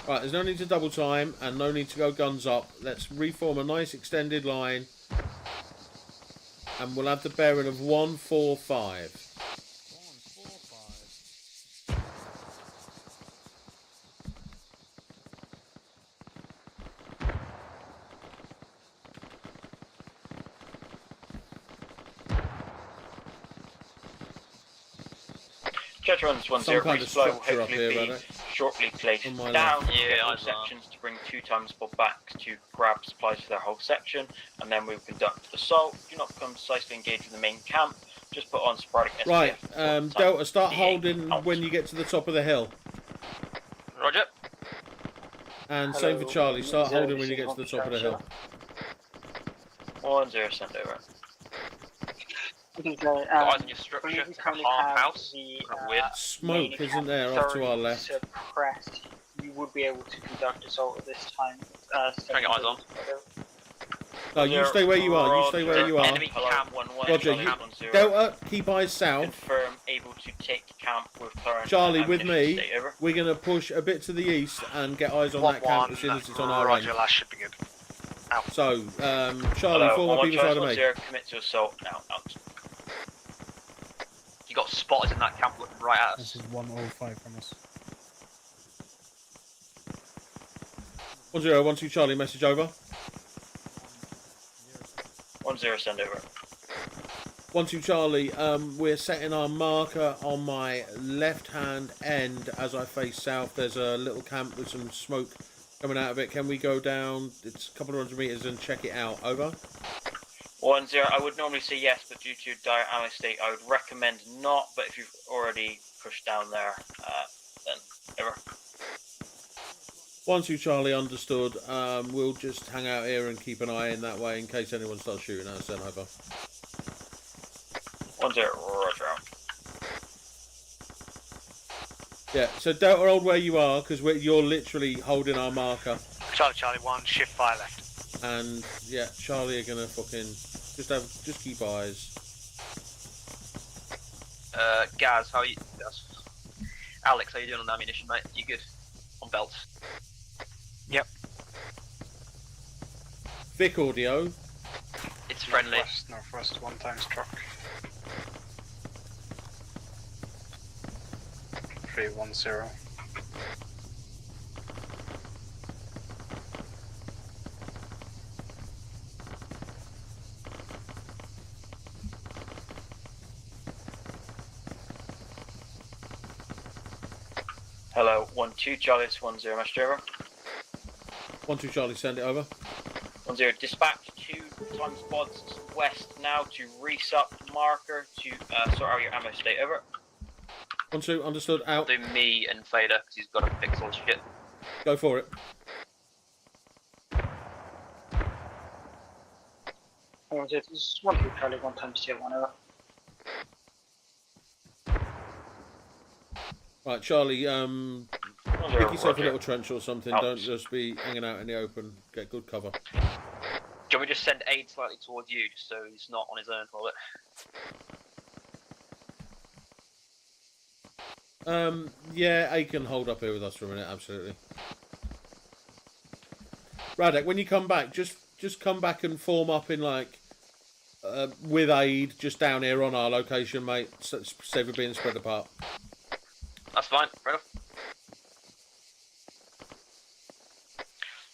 Right, there's no need to double time and no need to go guns up. Let's reform a nice extended line. And we'll have the bearing of 145. Judge runs 10. Some kind of Resupply will structure up hopefully here, be right? shortly placed On my down. left. Yeah, all sections to bring 2 times pull back to grab supplies for their whole section, and then we will conduct assault. Do not become decisively engaged with the main camp. Just put on sporadic SPF. Right, Delta, start holding when you get to the top of the hill. Roger. And same for Charlie, start holding when you get to the top of the hill. 10, send over. Eyes on your structure. House. Weird. Smoke, isn't there, off to our left? Suppressed. You would be able to conduct assault at this time. Trying to get eyes on. No, you stay where you are. You stay where you are. Enemy camp 1-1. Roger, Delta, keep eyes south. Confirm able to take camp with current. Charlie, with me, Stay over. we're going to push a bit to the east and get eyes on that camp as soon as it's on our end. Roger, last should be good. Out. So, Charlie, form up either side of me. 10, commit to assault now. Out. You got spotters in that camp looking right at us. This is 105 from us. 1012 Charlie, message over. 10, send over. 12 Charlie, we're setting our marker on my left-hand end as I face south. There's a little camp with some smoke coming out of it. Can we go down? It's a couple of 100 meters and check it out. Over. 10, I would normally say yes, but due to dire ammo state, I would recommend not. But if you've already pushed down there, then over. 12 Charlie, understood. We'll just hang out here and keep an eye in that way in case anyone starts shooting at us. Then over. 10, roger. Yeah. So Delta, hold where you are because you're literally holding our marker. Charlie, 1, shift fire left. And yeah, Charlie are gonna fucking Just keep eyes. Gaz, how are you? Alex, how you doing on ammunition, mate? You good? On belts? Yep. Vic audio. It's friendly. Northwest 1 times truck. 310. Hello, 1-2, Charlie, it's 1-0, Master over. 1-2 Charlie, send it over. 1-0, dispatch 2 times pods west now to resup marker to sort out your ammo state, over. 1-2, understood, out. Do me and Fader, because he's got to fix all shit. Go for it. This is 1-2 Charlie, 1 times 2, 1 over. Right, Charlie, pick yourself a little trench or something. Out. Don't just be hanging out in the open. Get good cover. Do you want me to just send aid slightly towards you, just so he's not on his own for it? Yeah, A can hold up here with us for a minute, absolutely. Radek, when you come back, just come back and form up in like with aid just down here on our location, mate. Save it being spread apart. That's fine, fair enough.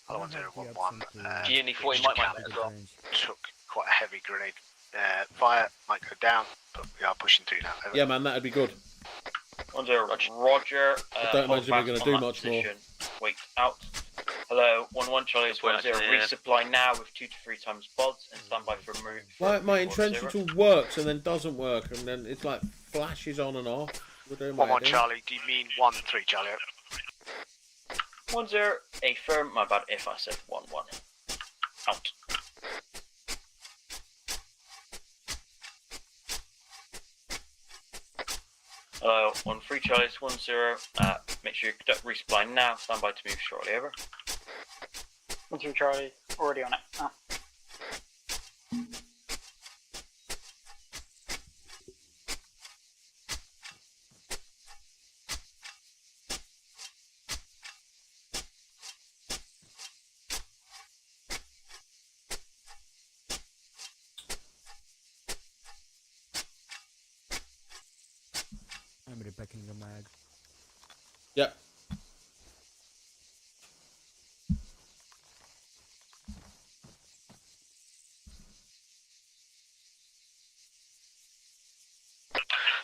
Hello, 1011. Do you need 40 might as well? Took quite a heavy grenade fire, might go down, but we are pushing through now. Over. Yeah, man, that'd be good. 1-0, Roger. I don't imagine we're going to do much more. Wait, out. Hello, 1-1 Charlie, it's 1-0. Resupply now with 2 to 3 times pods and stand by for a move. My entrenching tool works and then doesn't work, and then it's like flashes on and off. 1-1 Charlie, do you mean 1-3 Charlie? 1-0, a firm. My bad if I said 1-1. Out. Hello, 1-3 Charlie, it's 1-0. Make sure you conduct resupply now. Stand by to move shortly, over. 1-2 Charlie, already on it. Oh. I'm repacking the mag. Yep.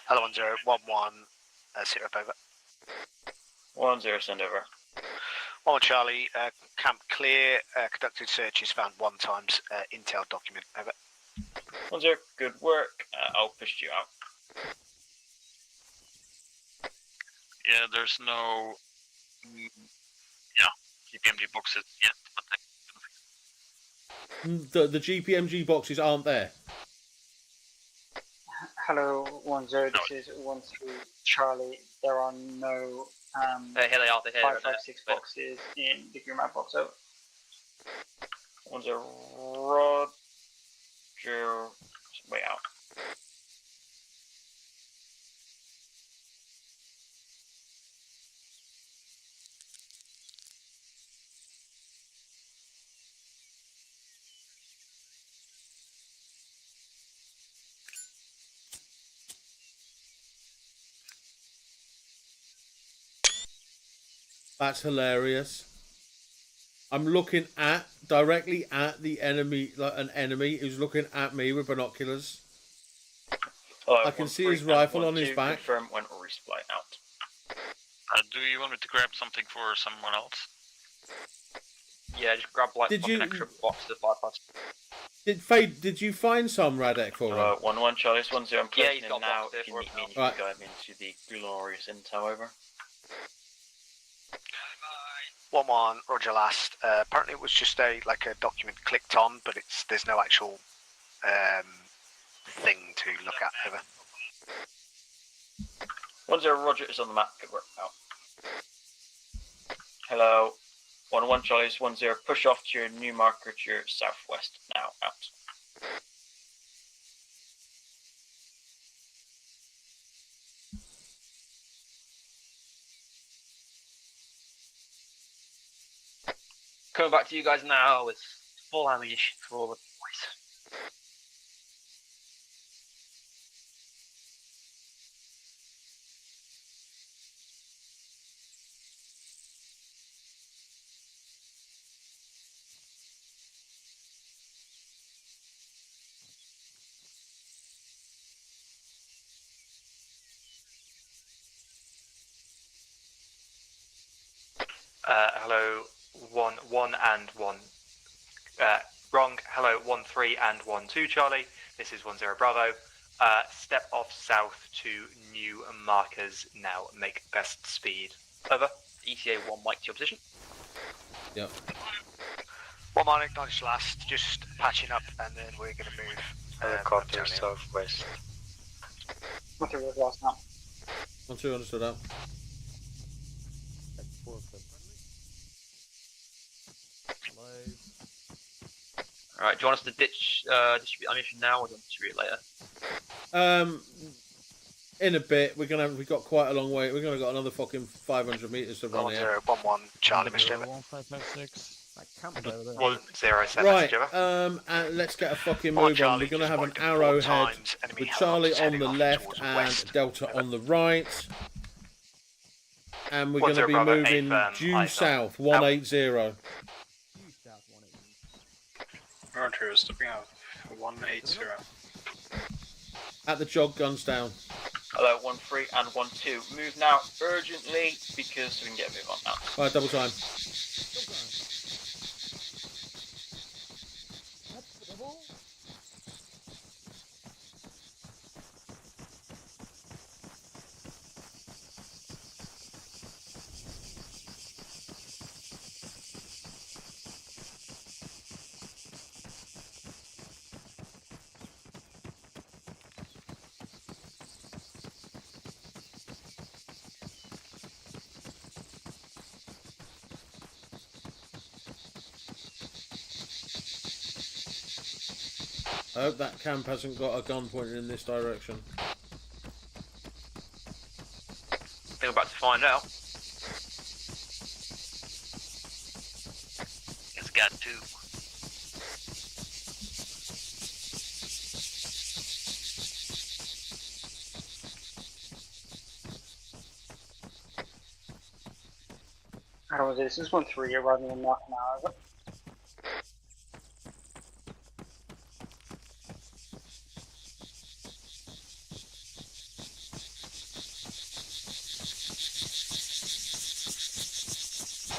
Hello, 1011. Sit up over. 1-0, send over. 1 Charlie, camp clear. Conducted searches found 1 times intel document. Over. 1-0, good work. I'll push you out. Yeah, there's no GPMG boxes yet, but The GPMG boxes aren't there. Hello, 1-0, this is 1-3 Charlie. There are no Here they are, they're here. 556 boxes in the green map box. Over. 1-0, Roger. Way out. That's hilarious. I'm looking directly at the enemy, like an enemy who's looking at me with binoculars. Hello, I can see his rifle on his back. Confirm when or resupply out. do you want me to grab something for someone else? Yeah, just grab like Did you- extra box of 5 Did you find some Radek for him? 1-1 Charlie, 1-0. I'm Yeah, closing he's in got now. box there If you for need him me, now. you can Right. guide me into the glorious intel, over. 1-1, Roger last. Apparently it was just a document clicked on, but there's no actual thing to look at. Over. 1-0 Roger is on the map. Good work. Out. Hello. 1-1 Charlie is 1-0. Push off to your new marker to your southwest. Now out. Coming back to you guys now with full ammunition for all the boys. Hello, 1 and 1. Wrong. Hello, 1-3 and 1-2 Charlie. This is 1-0 Bravo. Step off south to new markers now. Make best speed. Over. ECA 1 Mike to your position. Yep. 1 man acknowledged last, just patching up, and then we're going to move. Helicopter southwest. 1-3 was last now. 1-2 understood out. Alright, do you want us to distribute ammunition now or do you want to distribute later? In a bit, we've got quite a long way. We're gonna got another fucking 500 meters to run here. 1-1 Charlie, Mr. 1556. That camp over there. 1-0 Right, and let's get a fucking move on. We're gonna have an arrowhead with Charlie on the left and Delta on the right. And we're gonna be moving due south, 180. Roger, stepping out. 180. At the jog, guns down. Hello, 1-3 and 1-2. Move now urgently because we can get a move on now. Right, double time. I hope that camp hasn't got a gun pointed in this direction. I think we're about to find out. It's got two. I don't know, this is 1-3 arriving in Mark now, over.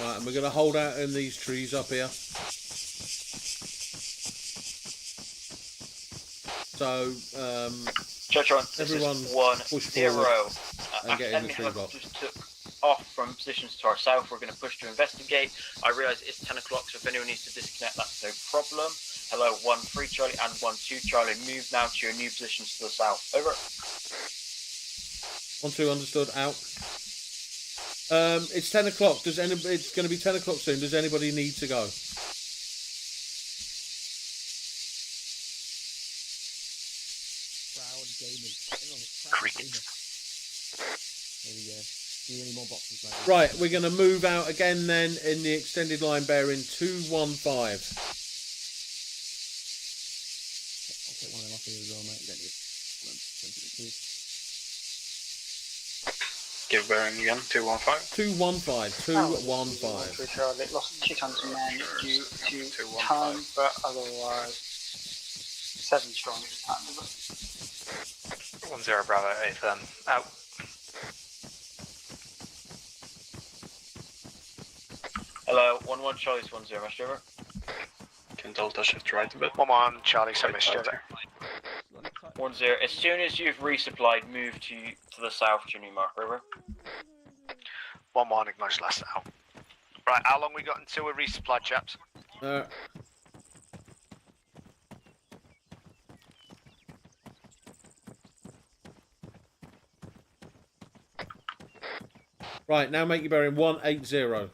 Right, and we're going to hold out in these trees up here. So, everyone push forward and get in the tree box. Just took off from positions to our south. We're going to push to investigate. I realise it's 10 o'clock, so if anyone needs to disconnect, that's no problem. Hello, 1-3 Charlie and 1-2 Charlie. Move now to your new positions to the south. Over. 1-2 understood. Out. It's 10 o'clock. It's going to be 10 o'clock soon. Does anybody need to go? Crickets. There we go. Do any more boxes, mate? Right, we're going to move out again then in the extended line bearing 215. I'll take one of them off here as well, mate. Don't need it. Give bearing again, 215. 215. Charlie lost 2 tons of men due to time, but otherwise 7 strong this time. 1-0 Bravo, A firm. Out. Hello, 1-1 Charlie's 1-0. Master over. Can Delta shift right a bit? 1-1 Charlie, so Mr. 1-0. As soon as you've resupplied, move to the south to your new marker. Over. 1-1 acknowledged last now. Right, how long we got until we're resupplied, chaps? Right, now make your bearing 180.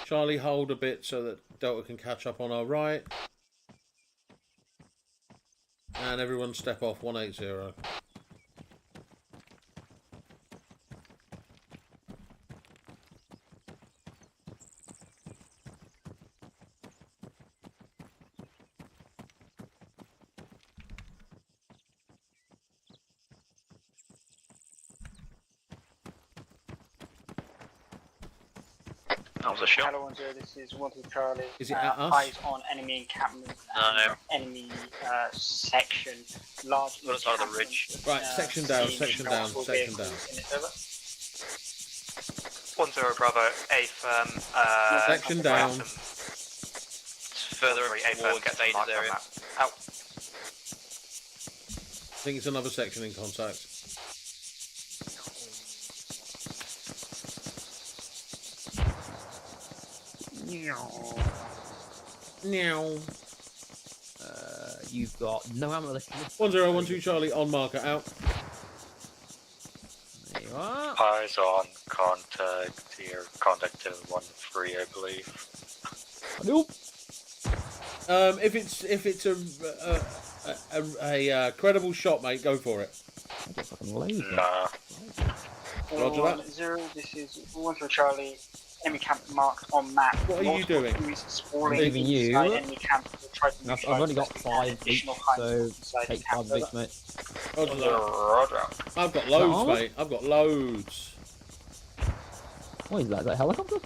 Charlie, hold a bit so that Delta can catch up on our right. And everyone step off 180. That was a shot. Hello 10, this is 12 Charlie. Is it at us? Eyes on enemy encampment. No. Enemy section. Large Other side of the ridge. Right, section down, section down, section down. 10 Bravo, A firm. Section down. Further A firm towards gets Vader's marked on area. map. Out. I think it's another section in contact. Meow. You've got no ammo left. 1012 Charlie on marker out. There you are. Eyes on contact here. Contact to 13, I believe. Nope. If it's a credible shot, mate, go for it. Nah. Roger that. 10, this is 10 Charlie. Enemy camp marked on map. What are you doing? Leaving you. Enemy camp will try to I've only got 5 each, so take 5 of each, mate. Roger that. I've got loads, mate. I've got loads. What is that? Is that a helicopter?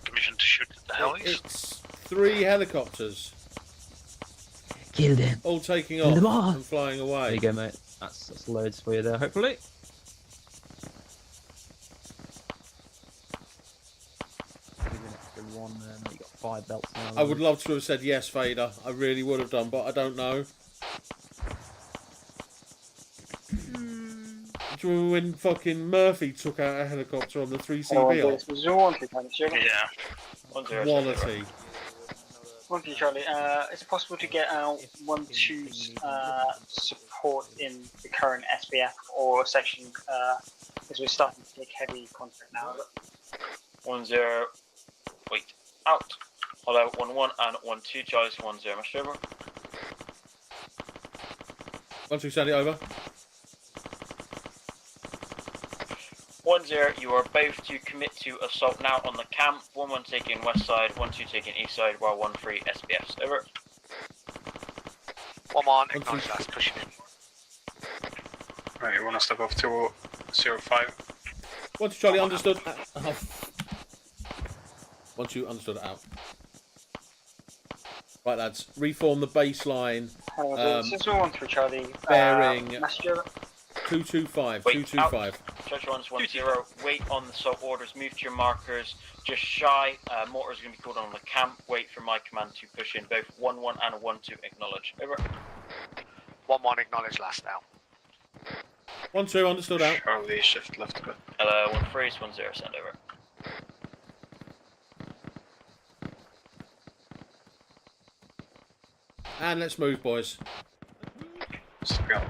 Commission to shoot at the helis. It's 3 helicopters. Kill them. All taking Kill them off all. and flying away. There you go, mate. That's loads for you there, hopefully. One, you got 5 belts now. I would love to have said yes, Vader. I really would have done, but I don't know. Do you remember when fucking Murphy took out a helicopter on the 3CB? Yeah. Quality. 10 Charlie, it's possible to get 12's support in the current SBF or section as we're starting to take heavy contact now. 10. Wait. Out. Hello 11 and 12 Charlie's 10. Master over. 12 Sandy over. 10, you are both to commit to assault now on the camp. 11 taking west side, 12 taking east side, while 13 SBFs. Over. 1 acknowledge that's pushing in. Right, you want to step off 205? 12 Charlie understood. 12 understood out. Right, lads, reform the baseline. This is 13 Charlie. Bearing Master 225. Wait, 225. Church 1's 10. Wait on the assault orders. Move to your markers. Just shy. Mortars are going to be called on the camp. Wait for my command to push in. Both 11 and 12 acknowledge. Over. 1 acknowledge last now. 12 understood out. Charlie, shift left a bit. Hello 13 10 send over. And let's move, boys. Let's go.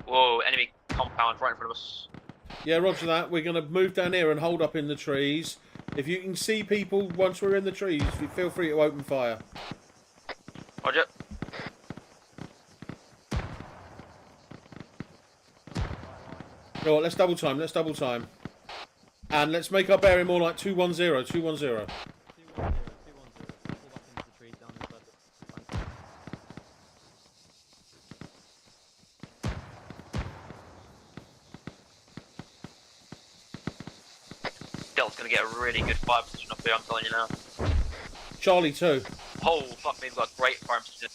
Whoa, enemy compound right in front of us. Yeah, roger that. We're going to move down here and hold up in the trees. If you can see people once we're in the trees, feel free to open fire. Roger. Go on, let's double time. Let's double time. And let's make our bearing more like 210. 210. Delta's going to get a really good fire position up here, I'm telling you now. Charlie too. Oh, fuck me, we've got great fire position.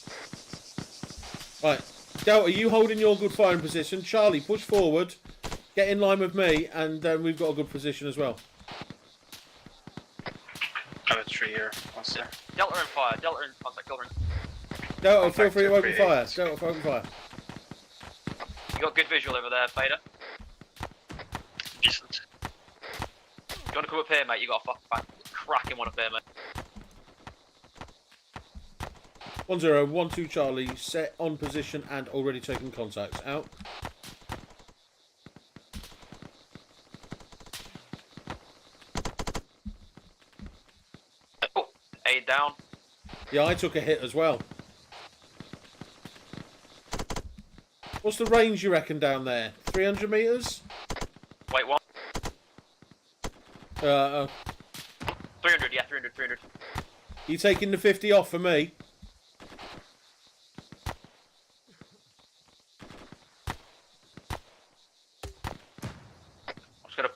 Right. Delta, you holding your good firing position. Charlie, push forward. Get in line with me, and we've got a good position as well. I have a tree here. What's there? Delta in fire, Delta in contact, Delta in. Delta, feel free to open fire. Delta, open fire. You got good visual over there, Vader. Decent. You want to come up here, mate? You got a fucking cracking one up here, mate. 1012 Charlie, set on position and already taking contacts. Out. Oh, aid down. Yeah, I took a hit as well. What's the range you reckon down there? 300 metres? Wait, what? 300, yeah, 300. You taking the 50 off for me?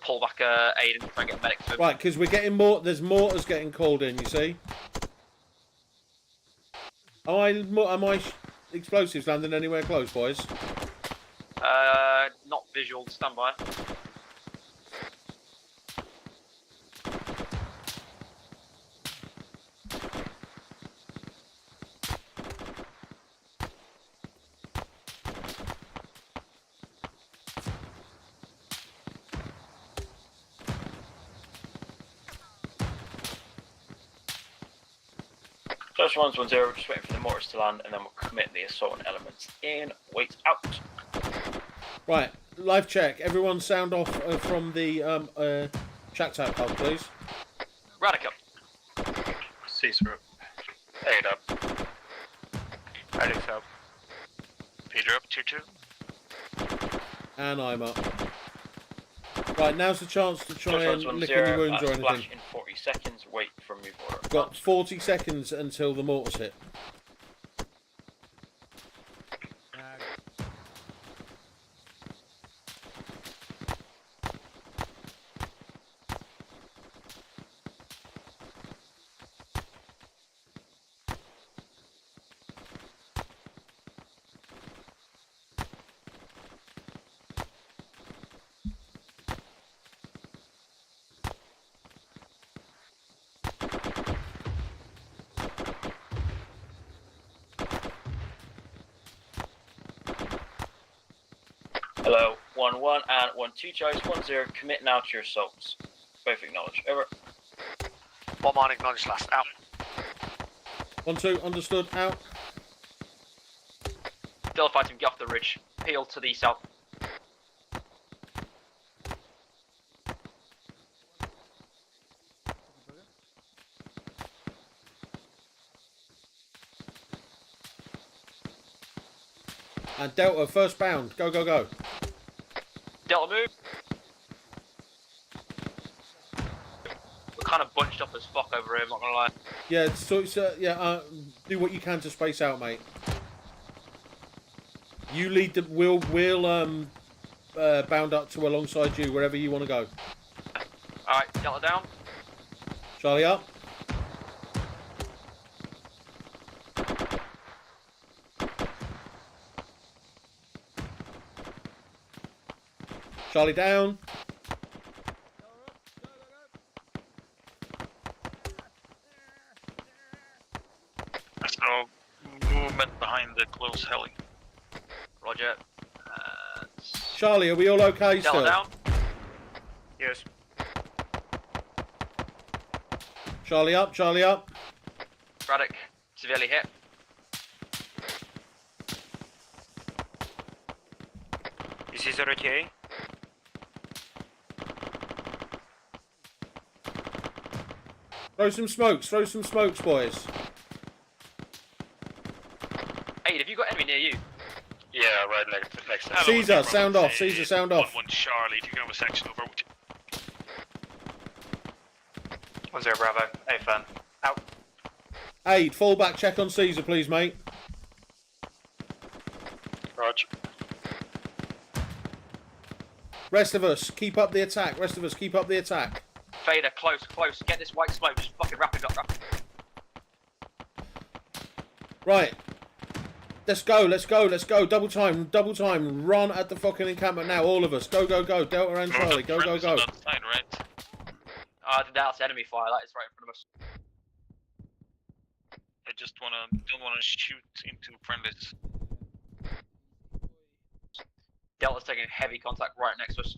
pull back Aiden and try and get a medic to him. Right, because we're getting more. There's mortars getting called in. You see? Am I explosives landing anywhere close, boys? Not visual. Stand by. Close ones 1-0, just waiting for the mortars to land, and then we'll commit the assault elements in. Wait out. Right, live check. Everyone sound off from the shack tap hub, please. Radical. Caesar up. 8 up. Radix up. Peter up, 2-2. And I'm up. Right, now's the chance to try Close and ones lick 1-0, any wounds or anything. splash in 40 seconds, wait for move order. Got 40 seconds until the mortars hit. Hello, 1-1 and 1-2 choice, 1-0, commit now to your assaults. Both acknowledge, over. 1-1 acknowledged last, out. 1-2, understood, out. Still fighting, get off the ridge. Peel to the south. And Delta, first bound. Go, go, go. Delta move. We're kind of bunched up as fuck over here, I'm not gonna lie. Yeah, so it's, do what you can to space out, mate. You lead the. We'll bound up to alongside you wherever you want to go. Alright, Delta down. Charlie up. Charlie down. There's no movement behind the close heli. Roger. Charlie, are we all okay Delta still? down. Yes. Charlie up, Charlie up. Braddock, severely hit. Is Caesar okay? Throw some smokes, boys. Hey, have you got enemy near you? Yeah, right next to Caesar, sound off. Caesar, sound off. 1-1 Charlie, do you have a section over? 1-0 Bravo, A-Fan. Out. Aid, fall back, check on Caesar, please, mate. Roger. Rest of us, keep up the attack. Rest of us, keep up the attack. Fader, close, close. Get this white smoke. Just fucking rapid up, rapid. Right. Let's go, let's go, let's go. Double time. Run at the fucking encampment now, all of us. Go, go, go. Delta and Charlie, go, go, go. Side, right? That's enemy fire. That is right in front of us. I just don't wanna shoot into friendlies. Delta's taking heavy contact right next to us.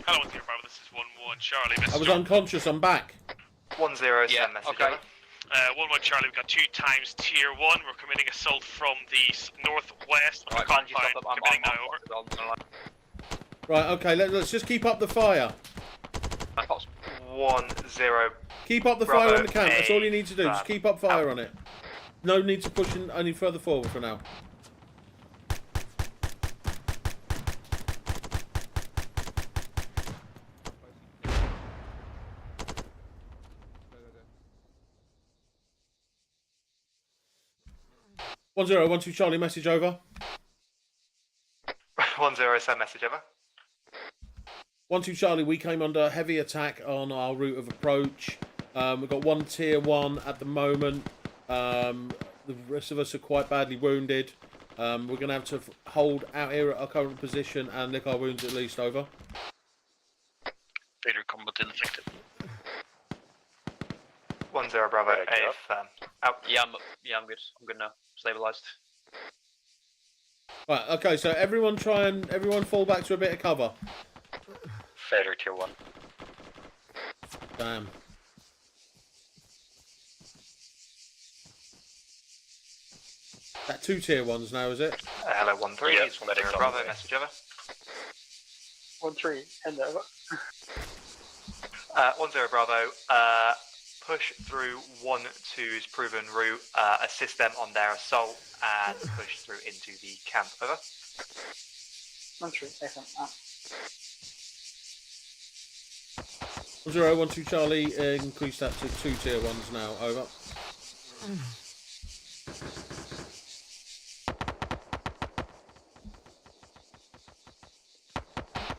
Hello, 1-0 Bravo, this is 1-1 Charlie. I was unconscious, I'm back. 1-0, yeah, send message okay. over. 1-1 Charlie, we've got 2 times tier 1. We're committing assault from the northwest of the compound. Committing now, over. Right, okay, let's just keep up the fire. 1-0. Keep up the Bravo, fire on the camp, that's all you need to do. Just A-Fan. keep up fire on it. No need to push any further forward for now. One zero, 1-2 Charlie, message over. 1-0, send message over. 1-2 Charlie, we came under heavy attack on our route of approach. We've got one tier 1 at the moment. The rest of us are quite badly wounded. We're going to have to hold out here at our current position and lick our wounds at least. Over. Fader combat infected. 1-0 Bravo, A out. Yeah, I'm good. I'm good now. Stabilized. Right, okay, so everyone fall back to a bit of cover. Fader tier 1. Damn. That 2 tier 1s now, is it? Hello, 1-3. Yeah, It's 1-0 Bravo. Message over. 1-3, hand over. 1-0 Bravo. Push through 1-2's proven route. Assist them on their assault and push through into the camp. Over. 1-3, excellent. 1-0, 1-2 Charlie, increase that to 2 tier 1s now. Over.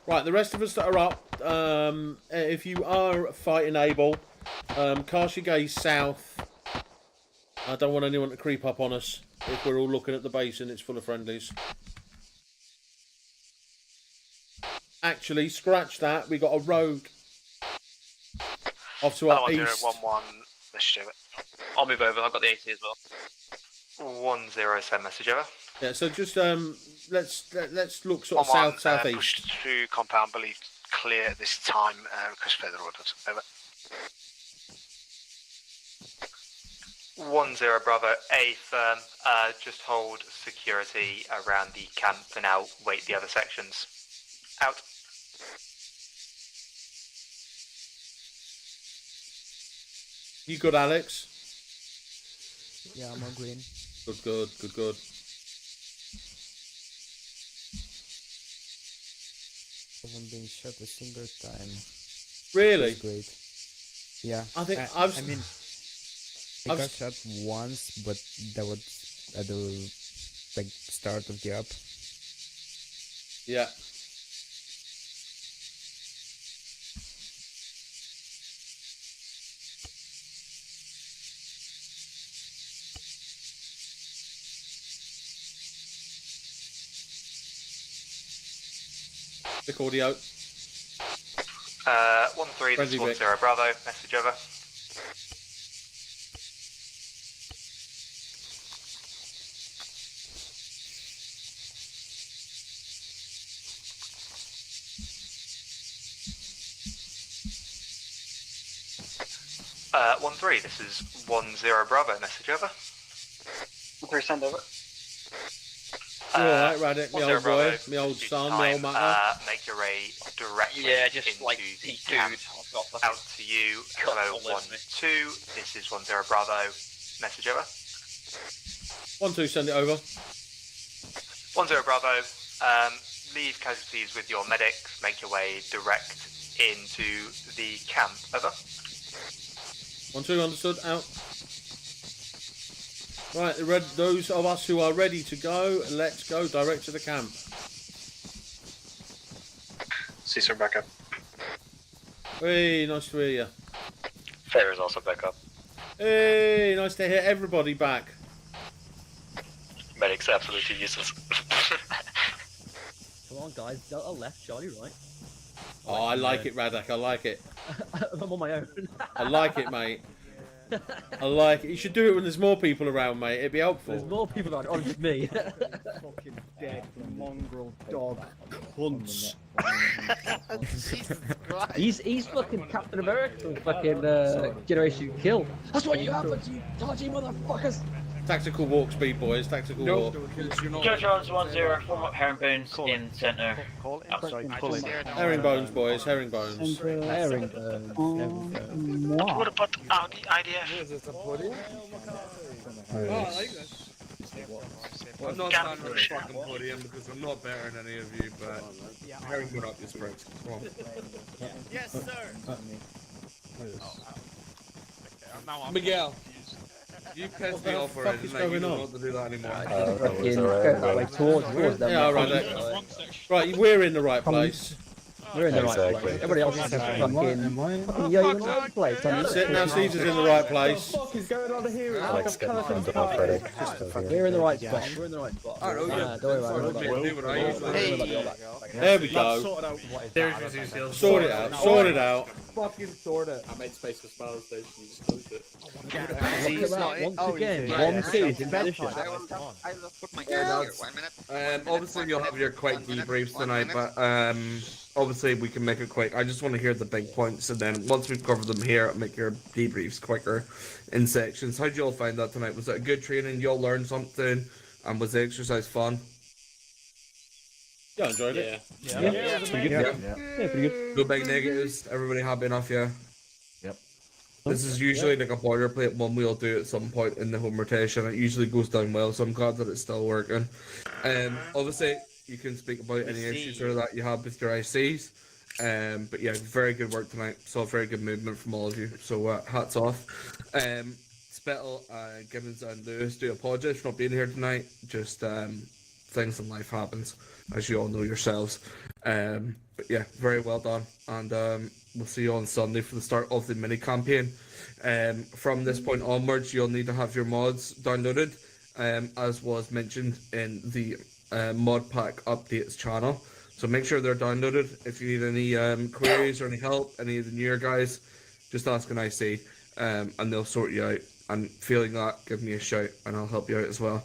Right, the rest of us that are up, if you are fighting able, cast your gaze south. I don't want anyone to creep up on us if we're all looking at the base and it's full of friendlies. Actually, scratch that. We got a road off to our east. 1-1, message over. I'll move over. I've got the AC as well. 1-0 send message over. Yeah, so just let's look sort of southeast. Push through compound, believe clear at this time. Request further orders. Over. 1-0 Bravo, A firm. Just hold security around the camp for now. Wait the other sections. Out. You good, Alex? Yeah, I'm on green. Good. Haven't been shot a single time. Really? That's great. Yeah. I think I got shot once, but that was at the start of the up. Yeah. Vic audio. 1-3, this is 1-0 Bravo. Message over. Uh, 1-3, this is 1-0 Bravo. Message over. 1-3, send over. Alright, Radek, my old boy, my old son, my old matter. Make your way directly just like the camp. Out to you. Hello, 1-2. This is 1-0 Bravo. Message over. 1-2, send it over. 1-0 Bravo. Leave casualties with your medics. Make your way direct into the camp. Over. 1-2, understood. Out. Right, those of us who are ready to go, let's go direct to the camp. Caesar back up. Hey, nice to hear you. Fader's also back up. Hey, nice to hear everybody back. Medic's absolutely useless. Come on, guys. Delta left, Charlie right. Oh, I like it, Radek. I like it. I'm on my own. I like it, mate. I like it. You should do it when there's more people around, mate. It'd be helpful. There's more people around, or just me. Fucking dead mongrel dog cunts. He's fucking Captain America from fucking Generation Kill. That's what you have, you dodgy motherfuckers. Tactical walk speed, boys. Tactical walk. Judge Jones 1-0, form up herringbones in centre. Herringbones, boys. Herringbones. What about the idea? I'm not standing on a fucking podium because I'm not better than any of you, but herringbone up this Brits. Come on. Yes, sir. Miguel. You pissed me off already, mate. You don't want to do that anymore. Yeah, right. Right, we're in the right place. We're in the right Exactly. place. Everybody else is fucking yo, you're in the right place. Sitting now, Caesar's in the right place. What the fuck is going on here? It's like Alex a getting perfect fun democratic. We're in the right spot. We're in the right spot. I don't know, yeah. Don't worry about it. There we go. Sort it out. Sort it out. Fucking sort it. I made space for spell station. You just closed it. Once again, 1-2 in position. Obviously, you'll have your quick debriefs tonight, but obviously we can make it quick. I just want to hear the big points, and then once we've covered them here, I'll make your debriefs quicker in sections. How did you all find that tonight? Was it a good training? You all learned something, and was the exercise fun? Yeah, I enjoyed it. Yeah, pretty good. Yeah, pretty good. No big negatives. Everybody happy enough? Yeah. Yep. This is usually like a boilerplate one we'll do at some point in the home rotation. It usually goes down well, so I'm glad that it's still working. Obviously, you can speak about any issues or that you have with your ICs. But yeah, very good work tonight. Saw very good movement from all of you. So hats off. Spittle, Gibbons, and Lewis do apologise for not being here tonight. Just things in life happens, as you all know yourselves. But yeah, very well done, and we'll see you on Sunday for the start of the mini campaign. From this point onwards, you'll need to have your mods downloaded, as was mentioned in the mod pack updates channel. So make sure they're downloaded. If you need any queries or any help, any of the newer guys, just ask an IC, and they'll sort you out. And feeling that, give me a shout, and I'll help you out as well.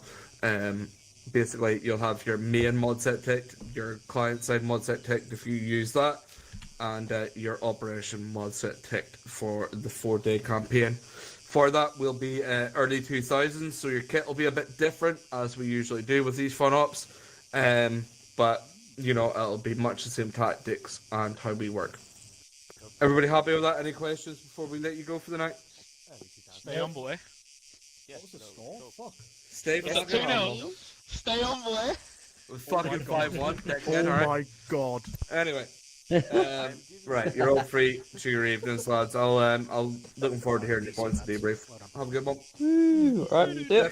Basically, you'll have your main mod set ticked, your client-side mod set ticked if you use that, and your operation mod set ticked for the 4-day campaign. For that, we'll be early 2000s, so your kit will be a bit different, as we usually do with these fun ops. But, you know, it'll be much the same tactics and how we work. Everybody happy with that? Any questions before we let you go for the night? Stay on, boy. Stay fucking on. Stay on, boy. With fucking 5-1. Oh my god. Anyway, right, you're all free to your evenings, lads. I'll looking forward to hearing your points of debrief. Have a good one. Alright,